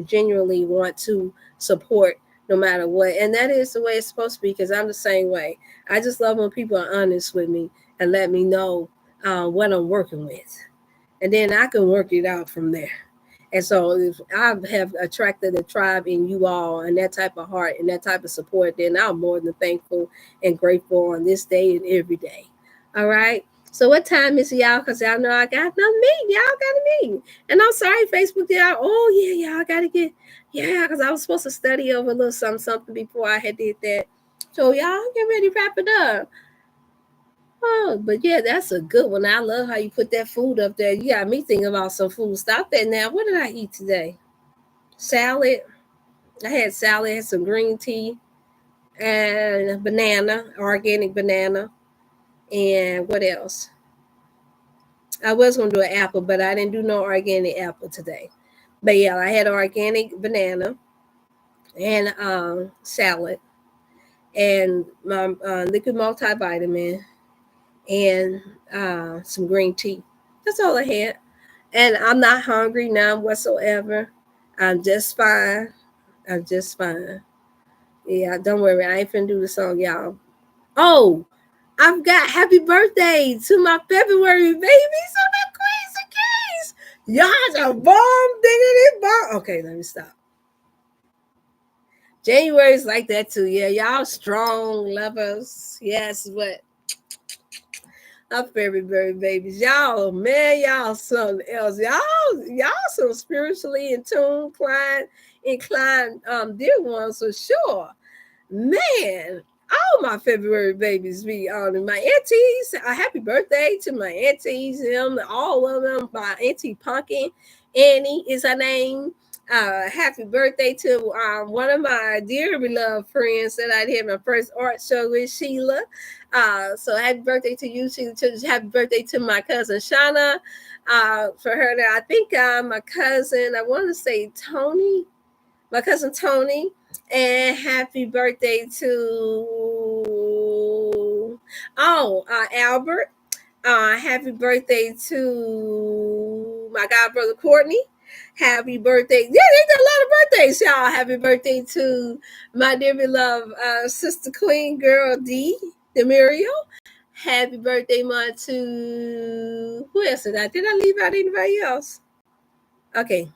genuinely want to support no matter what. And that is the way it's supposed to be because I'm the same way. I just love when people are honest with me and let me know what I'm working with, and then I can work it out from there. And so if I have attracted a tribe in you all and that type of heart and that type of support, then I'm more than thankful and grateful on this day and every day. All right. So what time is it, y'all? Because y'all know I got another meeting. Y'all got a meeting. And I'm sorry, Facebook, y'all. Oh, yeah, y'all got to get, yeah, because I was supposed to study over a little something before I had did that. So y'all get ready to wrap it up. Oh, but yeah, that's a good one. I love how you put that food up there. You got me thinking about some food. Stop that now. What did I eat today? Salad. I had salad, had some green tea, and banana, organic banana. And what else? I was going to do an apple, but I didn't do no organic apple today. But yeah, I had organic banana and salad and my liquid multivitamin and some green tea. That's all I had. And I'm not hungry now whatsoever. I'm just fine. I'm just fine. Yeah, don't worry. I ain't finna do the song, y'all. Oh, I've got happy birthday to my February babies on the crazy case. Y'all are bomb diggity bomb. Okay, let me stop. January's like that too. Yeah, y'all strong lovers. Yes, but our February babies. Y'all, man, y'all something else. Y'all some spiritually in tune, inclined dear ones for sure. Man, all my February babies be on my aunties. A happy birthday to my aunties, them, all of them. My auntie Pumpkin, Annie is her name. Happy birthday to one of my dear beloved friends that I did my first art show with, Sheila. So happy birthday to you, Sheila. Happy birthday to my cousin Shauna. For her, I think my cousin, I want to say Tony, my cousin Tony, and happy birthday to Albert. Happy birthday to my god brother Courtney. Happy birthday. Yeah, they got a lot of birthdays, y'all. Happy birthday to my dear beloved sister Queen Girl D, Demirio. Happy birthday, ma, to who else did I? Did I leave out anybody else? Okay,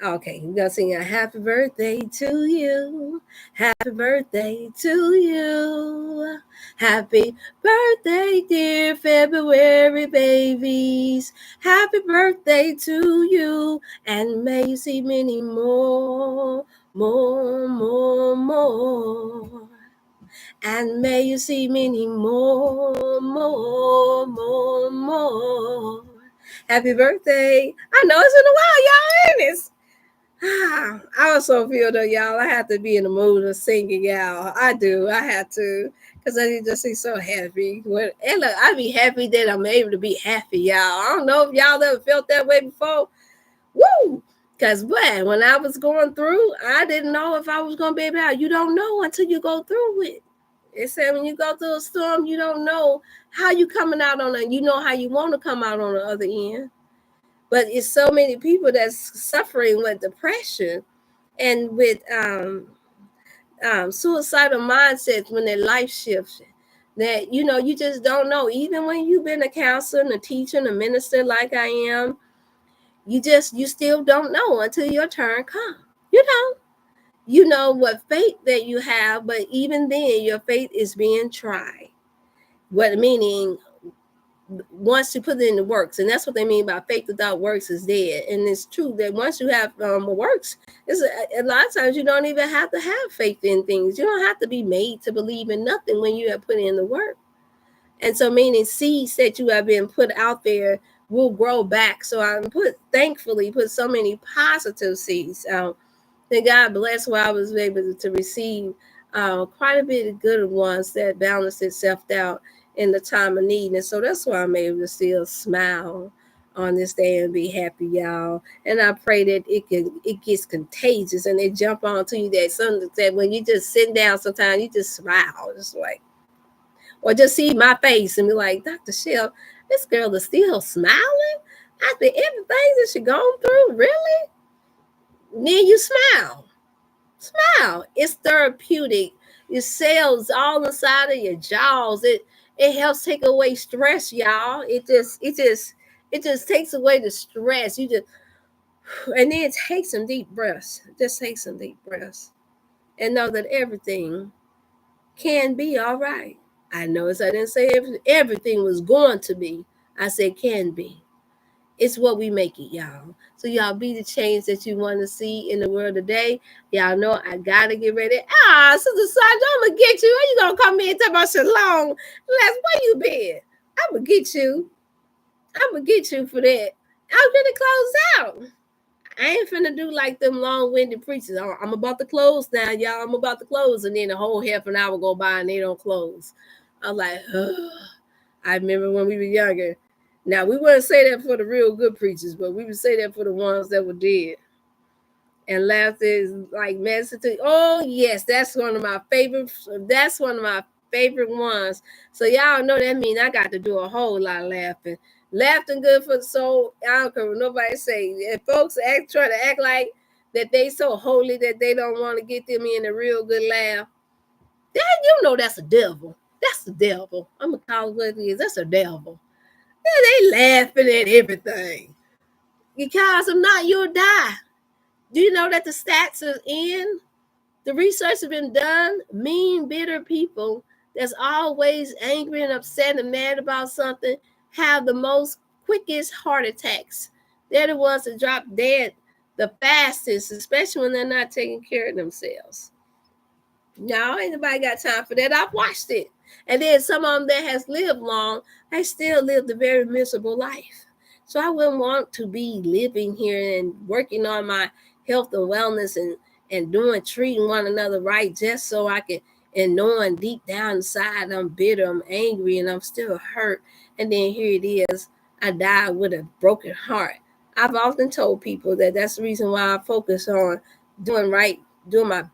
okay, we're gonna sing a happy birthday to you. Happy birthday to you. Happy birthday, dear February babies. Happy birthday to you. And may you see many more, more. And may you see many more. Happy birthday. I know it's been a while, y'all, ain't it? I also feel though, y'all, I have to be in the mood of singing, y'all. I do. I have to. Because I just be so happy. And look, I be happy that I'm able to be happy, y'all. I don't know if y'all ever felt that way before. Woo! Because when I was going through, I didn't know if I was going to be able to. You don't know until you go through it. It said when you go through a storm, you don't know how you coming out on it. You know how you want to come out on the other end. But it's so many people that's suffering with depression and with suicidal mindsets when their life shifts. That you just don't know. Even when you've been a counselor, and a teacher, and a minister like I am, you still don't know until your turn comes. You know what faith that you have, but even then, your faith is being tried. What meaning? once you put it in the works. And that's what they mean by faith without works is dead. And it's true that once you have works, it's a lot of times you don't even have to have faith in things. You don't have to be made to believe in nothing when you have put in the work. And so meaning seeds that you have been put out there will grow back. So I thankfully put so many positive seeds out. That God bless where I was able to receive quite a bit of good ones that balanced itself out in the time of need. And so that's why I'm able to still smile on this day and be happy, y'all. And I pray that it gets contagious and they jump onto you that when you just sit down sometimes you just smile, just like, or just see my face and be like, Dr. Shell, this girl is still smiling after everything that she gone through, really? Then you smile. Smile. It's therapeutic. Your cells all inside of your jaws. It helps take away stress, y'all. It just takes away the stress. You just and then take some deep breaths. Just take some deep breaths. And know that everything can be all right. I noticed I didn't say everything was going to be. I said can be. It's what we make it, y'all. So y'all be the change that you want to see in the world today. Y'all know I gotta get ready. Sister Sandra, I'm gonna get you. Are you gonna come in and talk about Shalom? Les, where you been? I'm gonna get you. I'm gonna get you for that. I'm gonna close out. I ain't finna do like them long-winded preachers. I'm about to close now, y'all. I'm about to close, and then a whole half an hour go by and they don't close. I'm like, ugh. I remember when we were younger. Now, we wouldn't say that for the real good preachers, but we would say that for the ones that were dead. And laughter is like medicine to, oh, yes, that's one of my favorite. That's one of my favorite ones. So y'all know that means I got to do a whole lot of laughing. Laughing good for the soul. I don't care what nobody say. If folks try to act like that they so holy that they don't want to get them in a real good laugh, then you know that's a devil. That's the devil. I'm going to call it what it is. That's a devil. They laughing at everything. Because if not, you'll die. Do you know that the stats are in? The research has been done. Mean, bitter people that's always angry and upset and mad about something have the most quickest heart attacks. They're the ones that drop dead the fastest, especially when they're not taking care of themselves. No, ain't nobody got time for that. I've watched it. And then some of them that has lived long, they still lived a very miserable life. So I wouldn't want to be living here and working on my health and wellness and treating one another right just so I can, and knowing deep down inside I'm bitter, I'm angry, and I'm still hurt. And then here it is, I died with a broken heart. I've often told people that that's the reason why I focus on doing my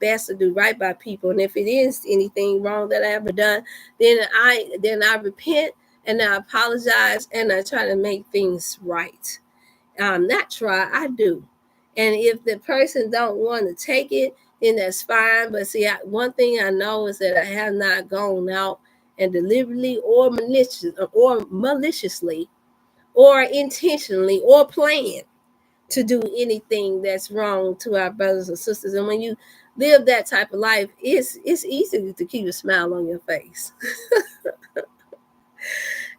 best to do right by people. And if it is anything wrong that I ever done, then I repent and I apologize and I try to make things right. Not try, I do. And if the person don't want to take it, then that's fine. But see, one thing I know is that I have not gone out and deliberately or maliciously or intentionally or planned to do anything that's wrong to our brothers and sisters. And when you live that type of life, it's easy to keep a smile on your face.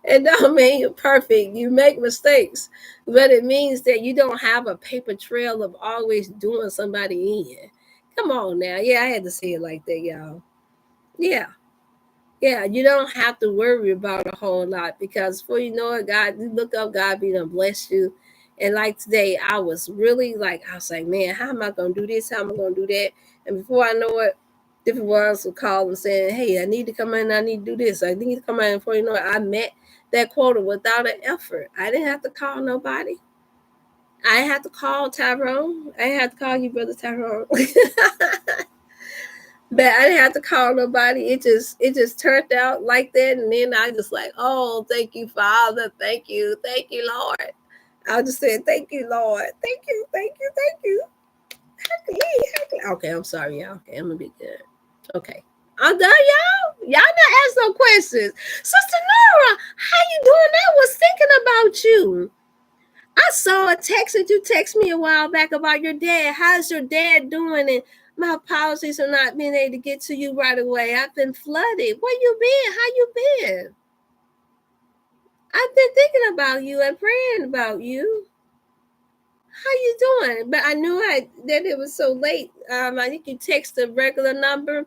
It don't mean you're perfect. You make mistakes, but it means that you don't have a paper trail of always doing somebody in. Come on now. Yeah, I had to say it like that, y'all. Yeah. Yeah, you don't have to worry about a whole lot because before you know it, God, you look up, God be done bless you. And like today, I was like, man, how am I going to do this? How am I going to do that? And before I know it, different ones will call and saying, hey, I need to come in. I need to do this. I need to come in. Before you know it, I met that quota without an effort. I didn't have to call nobody. I didn't have to call Tyrone. I didn't have to call you, Brother Tyrone. But I didn't have to call nobody. It just turned out like that. And then I just like, oh, thank you, Father. Thank you, Lord. I just said, thank you, Lord. Thank you. Okay, I'm sorry, y'all. Okay, I'm gonna be good. Okay. I'm done, y'all. Y'all not ask no questions. Sister Nora, how you doing? I was thinking about you. I saw a text that you texted me a while back about your dad. How's your dad doing? And my apologies for not being able to get to you right away. I've been flooded. Where you been? How you been? I've been thinking about you and praying about you. How you doing? But I knew that it was so late. I think you text a regular number.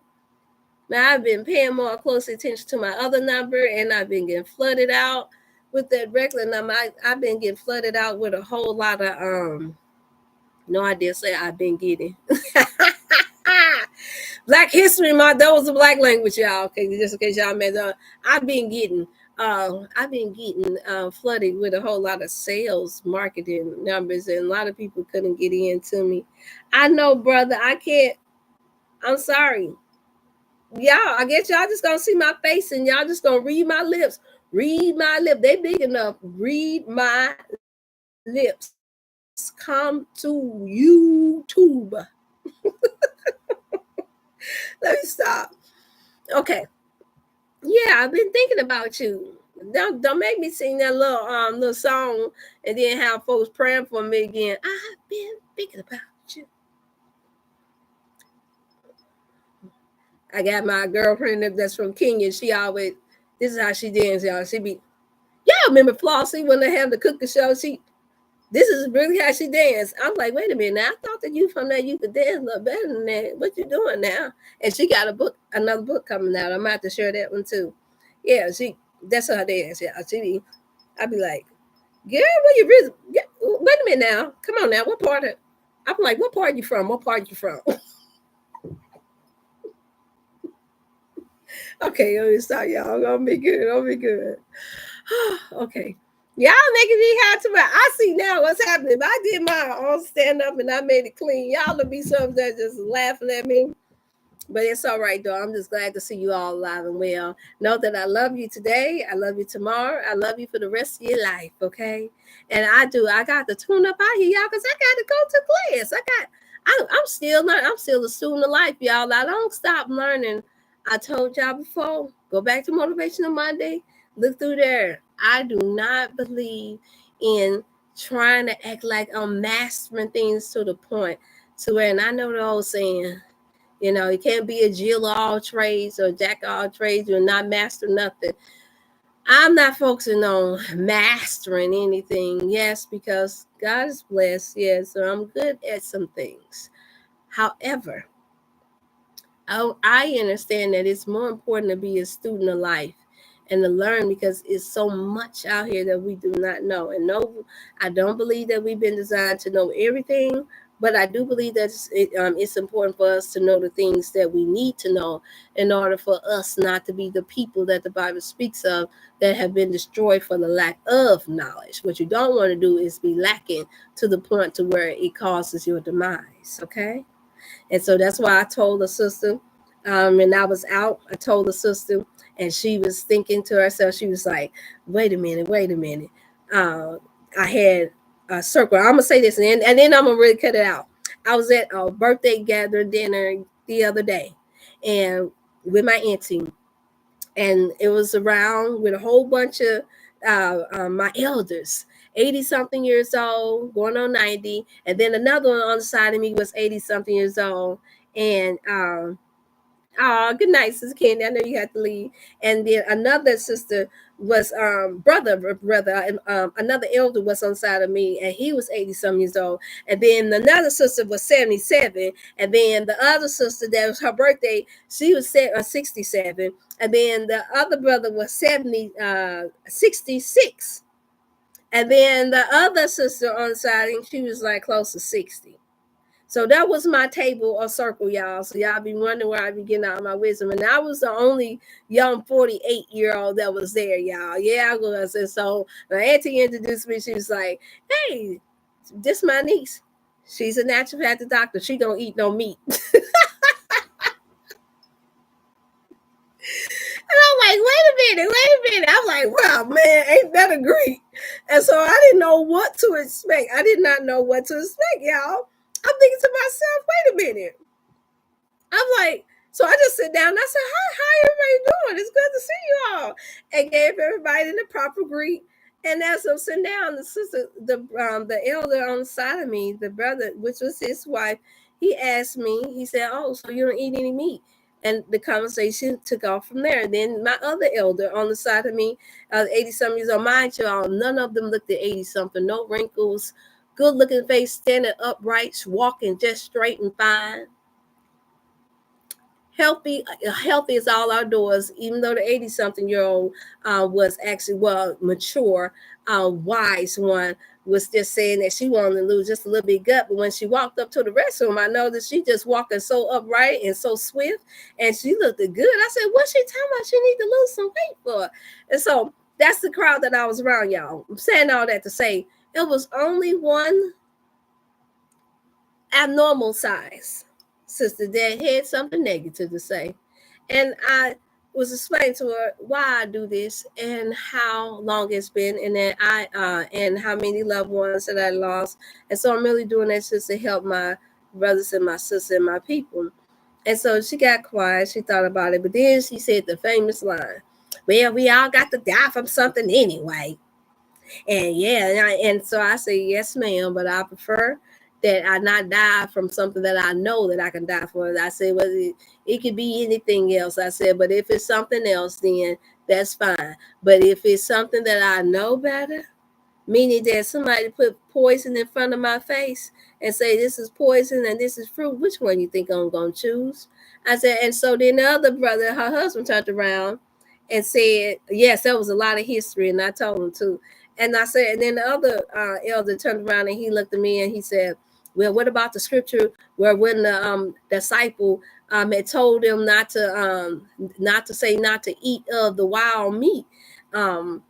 Now I've been paying more close attention to my other number, and I've been getting flooded out with that regular number. I've been getting flooded out with a whole lot of no, I did say I've been getting. Black History Month. That was the black language, y'all. Okay, just in case y'all made that. I've been getting flooded with a whole lot of sales marketing numbers, and a lot of people couldn't get into me. I know, brother. I can't. I'm sorry, y'all. I guess y'all just gonna see my face, and y'all just gonna read my lips. Read my lip. They big enough. Read my lips. Come to YouTube. Let me stop. Okay. Yeah, I've been thinking about you. Don't make me sing that little song and then have folks praying for me again. I've been thinking about you. I got my girlfriend that's from Kenya. She always this is how she dance, y'all. She be y'all remember Flossie when they have the cooking show? This is really how she danced. I'm like, wait a minute. Now, I thought that you from that you could dance a little better than that. What you doing now? And she got another book coming out. I'm about to share that one too. Yeah, that's her dance. Yeah, I be like, girl, where you really? Wait a minute now. Come on now. What part of? I'm like, what part you from? What part you from? Okay, let me stop, y'all. I'm gonna be good. I'm gonna be good. Okay. Y'all making me have to. I see now what's happening. If I did my own stand up and I made it clean, y'all will be some that just laughing at me. But it's all right, though. I'm just glad to see you all alive and well. Know that I love you today. I love you tomorrow. I love you for the rest of your life, okay? And I do. I got to tune up out here, y'all, because I got to go to class. I'm still learning. I'm still a student of life, y'all. I don't stop learning. I told y'all before, go back to Motivational Monday. Look through there. I do not believe in trying to act like I'm mastering things to the point to where, and I know the old saying, you can't be a Jill of all trades or jack of all trades. You're not master nothing. I'm not focusing on mastering anything. Yes, because God is blessed. Yes, so I'm good at some things. However, I understand that it's more important to be a student of life and to learn because it's so much out here that we do not know. And no, I don't believe that we've been designed to know everything, but I do believe that it's important for us to know the things that we need to know in order for us not to be the people that the Bible speaks of that have been destroyed for the lack of knowledge. What you don't want to do is be lacking to the point to where it causes your demise, okay? And so that's why I told the sister, and I was out, I told the sister, and she was thinking to herself, she was like, wait a minute. I had a circle. I'm going to say this, and then I'm going to really cut it out. I was at a birthday gathering dinner the other day and with my auntie, and it was around with a whole bunch of my elders, 80 something years old, going on 90. And then another one on the side of me was 80 something years old. And good night, Sister Candy. I know you had to leave. And then another sister was brother, and another elder was on the side of me, and he was 80 some years old. And then another sister was 77. And then the other sister, that was her birthday, she was 67. And then the other brother was 66. And then the other sister on the side, I think she was like close to 60. So that was my table or circle, y'all. So y'all be wondering where I be getting out my wisdom. And I was the only young 48-year-old that was there, y'all. Yeah, I was. And so my auntie introduced me. She was like, hey, this my niece. She's a naturopathic doctor. She don't eat no meat. And I'm like, wait a minute. I'm like, wow, man, ain't that a great? And so I didn't know what to expect. I did not know what to expect, y'all. I'm thinking to myself, wait a minute. I'm like, so I just sit down and I said, how everybody doing? It's good to see you all. And gave everybody the proper greet. And as I'm sitting down, the sister, the elder on the side of me, the brother, which was his wife, he asked me, he said, oh, so you don't eat any meat? And the conversation took off from there. And then my other elder on the side of me, 80-something years old, mind you all, none of them looked at 80-something, no wrinkles, good looking face, standing upright, walking just straight and fine. Healthy as all outdoors, even though the 80-something-year-old was actually, well, mature, wise one, was just saying that she wanted to lose just a little bit of gut. But when she walked up to the restroom, I noticed she just walking so upright and so swift, and she looked good. I said, what's she talking about? She need to lose some weight for? And so that's the crowd that I was around, y'all. I'm saying all that to say it was only one abnormal size sister that had something negative to say. And I was explaining to her why I do this and how long it's been, and then and how many loved ones that I lost. And so I'm really doing that just to help my brothers and my sisters and my people. And so she got quiet, she thought about it, but then she said the famous line, well, we all got to die from something anyway. And yeah, and so I say, yes, ma'am, but I prefer that I not die from something that I know that I can die for. I said, well, it could be anything else. I said, but if it's something else, then that's fine. But if it's something that I know better, meaning that somebody put poison in front of my face and say this is poison and this is fruit, which one you think I'm going to choose? I said, and so then the other brother, her husband, turned around and said, yes, that was a lot of history, and I told him too. And I said, and then the other elder turned around and he looked at me and he said, well, what about the scripture where when the disciple had told him not to eat of the wild meat, and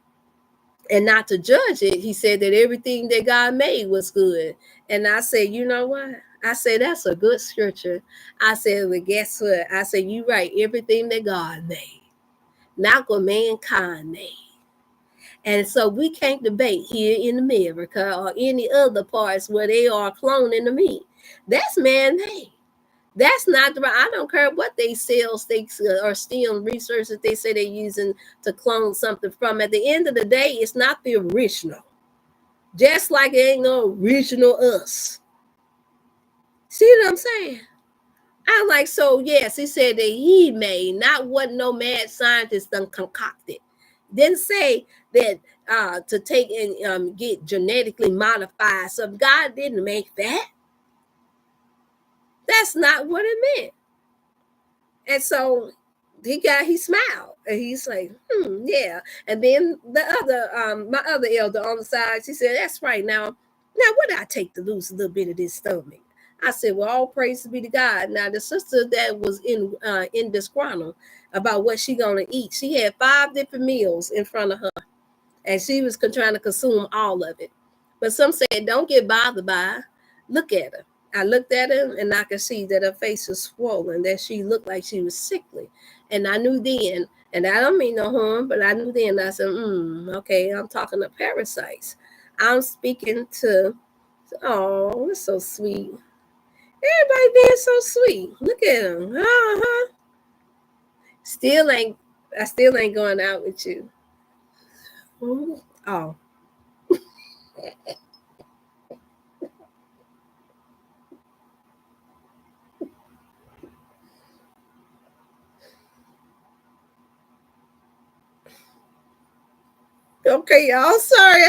not to judge it, he said that everything that God made was good. And I said, you know what? I said, that's a good scripture. I said, well, guess what? I said, you right, everything that God made, not what mankind made. And so we can't debate here in America or any other parts where they are cloning the meat. That's man-made. That's not the right. I don't care what they sell, stakes or stealing research that they say they're using to clone something from. At the end of the day, it's not the original. Just like it ain't no original us. See what I'm saying? I'm like, so yes, he said that he made, not what no mad scientist done concocted. Didn't say that to take and get genetically modified. So God didn't make that. That's not what it meant. And so he smiled and he's like, yeah. And then the other my other elder on the side, she said, that's right. Now what did I take to lose a little bit of this stomach? I said, well, all praise be to God. Now the sister that was in disgruntled about what she gonna eat, she had 5 different meals in front of her, and she was trying to consume all of it. But some said, don't get bothered by her. Look at her. I looked at her and I could see that her face was swollen, that she looked like she was sickly. And I knew then, and I don't mean no harm, but I knew then, I said, okay, I'm talking to parasites. I'm speaking to, oh, it's so sweet. Everybody being so sweet. Look at them. Uh-huh. I still ain't going out with you. Oh. Okay, y'all. Sorry,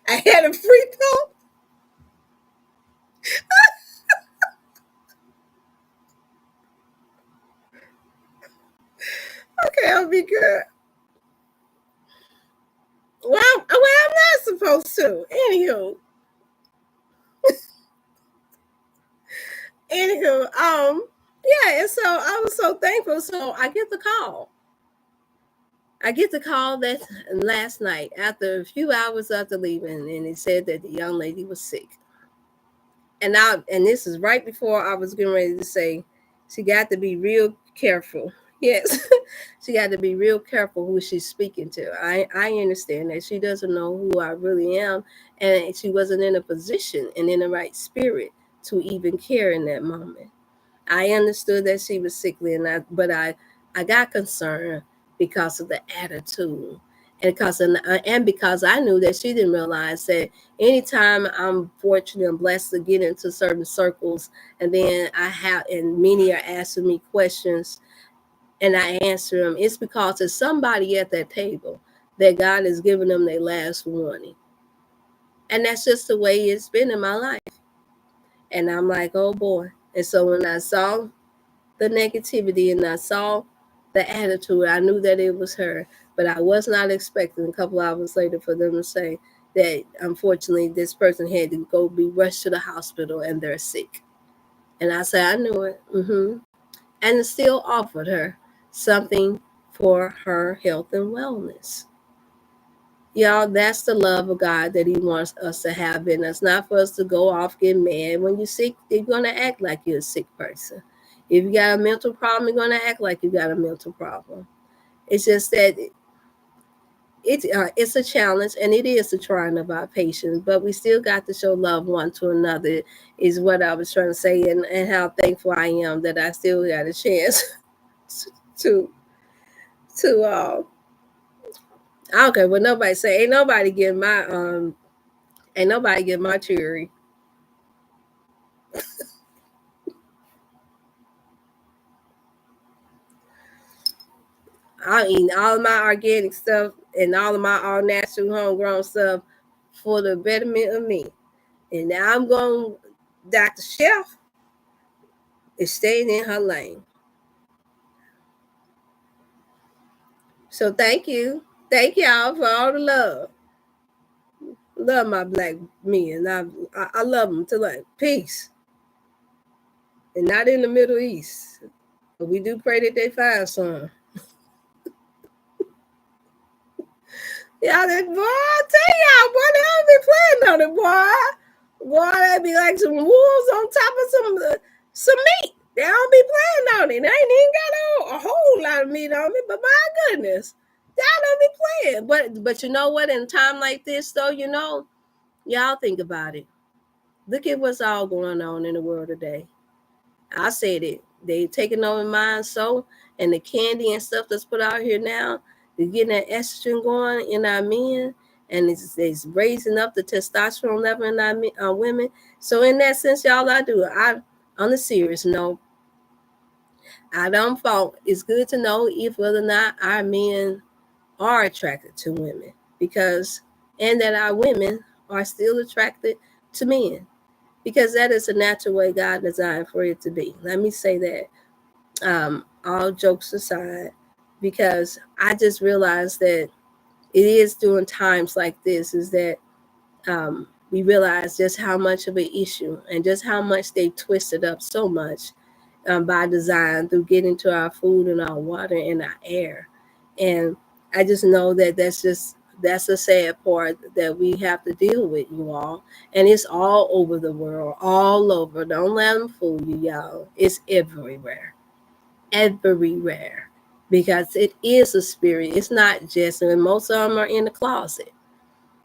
I had a free throw. Okay, I'll be good. Well, I'm not supposed to. Yeah, and so I was so thankful. So I get the call. I get the call that last night after a few hours after leaving, and it said that the young lady was sick. And this is right before I was getting ready to say she got to be real careful. Yes, she got to be real careful who she's speaking to. I understand that she doesn't know who I really am, and she wasn't in a position and in the right spirit to even care in that moment. I understood that she was sickly, but I got concerned because of the attitude And because I knew that she didn't realize that anytime I'm fortunate and blessed to get into certain circles, and then and many are asking me questions and I answer them, it's because there's somebody at that table that God has given them their last warning. And that's just the way it's been in my life. And I'm like, oh boy. And so when I saw the negativity and I saw the attitude, I knew that it was her. But I was not expecting a couple hours later for them to say that unfortunately this person had to go be rushed to the hospital and they're sick. And I said, I knew it. And still offered her something for her health and wellness. Y'all, that's the love of God that He wants us to have in us, not for us to go off, get mad. When you're sick, you're going to act like you're a sick person. If you got a mental problem, you're going to act like you got a mental problem. It's just that it's a challenge, and it is a trying of our patience, but we still got to show love one to another, is what I was trying to say, and how thankful I am that I still got a chance to I don't care what nobody say. Ain't nobody get my cherry. I'll eat all of my organic stuff and all of my all natural homegrown stuff for the betterment of me. And now I'm going, Dr. Chef is staying in her lane. So thank you. Thank y'all for all the love. Love my black men. I love them to like peace. And not in the Middle East. But we do pray that they find some. Y'all, that boy, I tell y'all, boy, they don't be playing on it, boy. Boy, they be like some wolves on top of some meat. They don't be playing on it. They ain't even got a whole lot of meat on it, but my goodness, y'all don't be playing. But you know what? In a time like this, though, y'all think about it. Look at what's all going on in the world today. I said it. They taking over mine and the candy and stuff that's put out here now, they're getting that estrogen going in our men, and it's raising up the testosterone level in our women. So in that sense, y'all, on a serious note, I don't fault. It's good to know if whether or not our men are attracted to women, and that our women are still attracted to men, because that is a natural way God designed for it to be. Let me say that. All jokes aside, because I just realized that it is during times like this is that we realize just how much of an issue and just how much they twisted up so much by design through getting to our food and our water and our air. And I just know that that's a sad part that we have to deal with, you all. And it's all over the world, all over. Don't let them fool you, y'all. It's everywhere. Everywhere. Because it is a spirit. It's not just, and most of them are in the closet.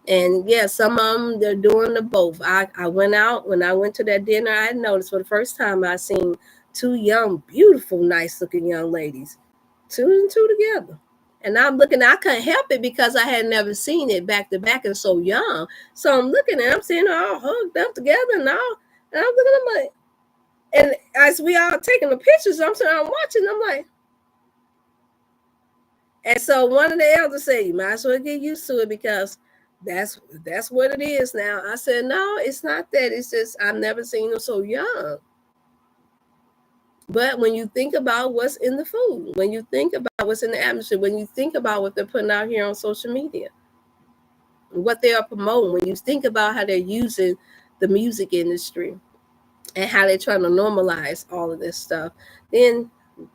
And yeah, some of them, they're doing the both. I went out, when I went to that dinner, I noticed for the first time I seen two young, beautiful, nice looking young ladies, two and two together. And I'm looking, I couldn't help it because I had never seen it back to back and so young. So I'm looking and I'm seeing her all hugged up together and all. And I'm looking, I'm like, and as we all taking the pictures, I'm watching, I'm like, and so one of the elders said, you might as well get used to it because that's what it is now. I said, no, it's not that. It's just I've never seen them so young. But when you think about what's in the food, when you think about what's in the atmosphere, when you think about what they're putting out here on social media, what they are promoting, when you think about how they're using the music industry and how they're trying to normalize all of this stuff, then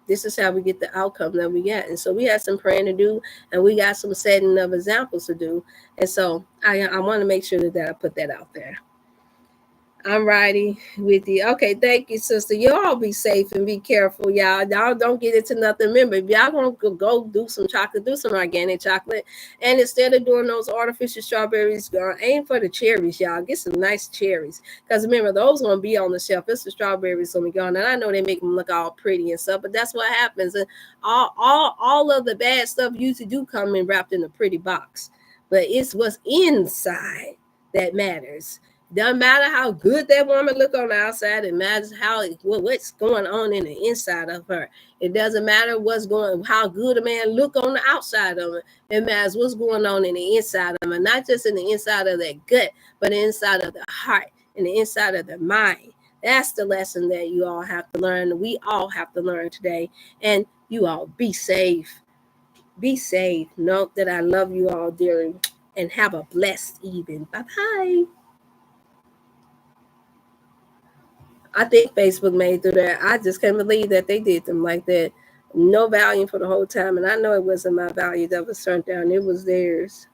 this is how we get the outcome that we get. And so we had some praying to do, and we got some setting of examples to do. And so I want to make sure that I put that out there. I'm riding with you. Okay, thank you, sister. Y'all be safe and be careful, y'all. Y'all don't get into nothing. Remember, if y'all gonna go do some chocolate, do some organic chocolate. And instead of doing those artificial strawberries, aim for the cherries, y'all. Get some nice cherries. Because remember, those gonna be on the shelf. It's the strawberries gonna be gone. And I know they make them look all pretty and stuff, but that's what happens. And all of the bad stuff usually do come in wrapped in a pretty box. But it's what's inside that matters. Doesn't matter how good that woman look on the outside. It matters what's going on in the inside of her. It doesn't matter how good a man look on the outside of her. It matters what's going on in the inside of him, not just in the inside of that gut, but the inside of the heart and the inside of the mind. That's the lesson that you all have to learn. We all have to learn today. And you all be safe. Be safe. Know that I love you all dearly, and have a blessed evening. Bye bye. I think Facebook made through that. I just can't believe that they did them like that. No value for the whole time. And I know it wasn't my value that was turned down. It was theirs.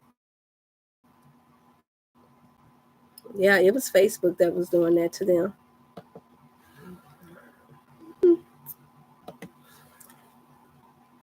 Yeah, it was Facebook that was doing that to them.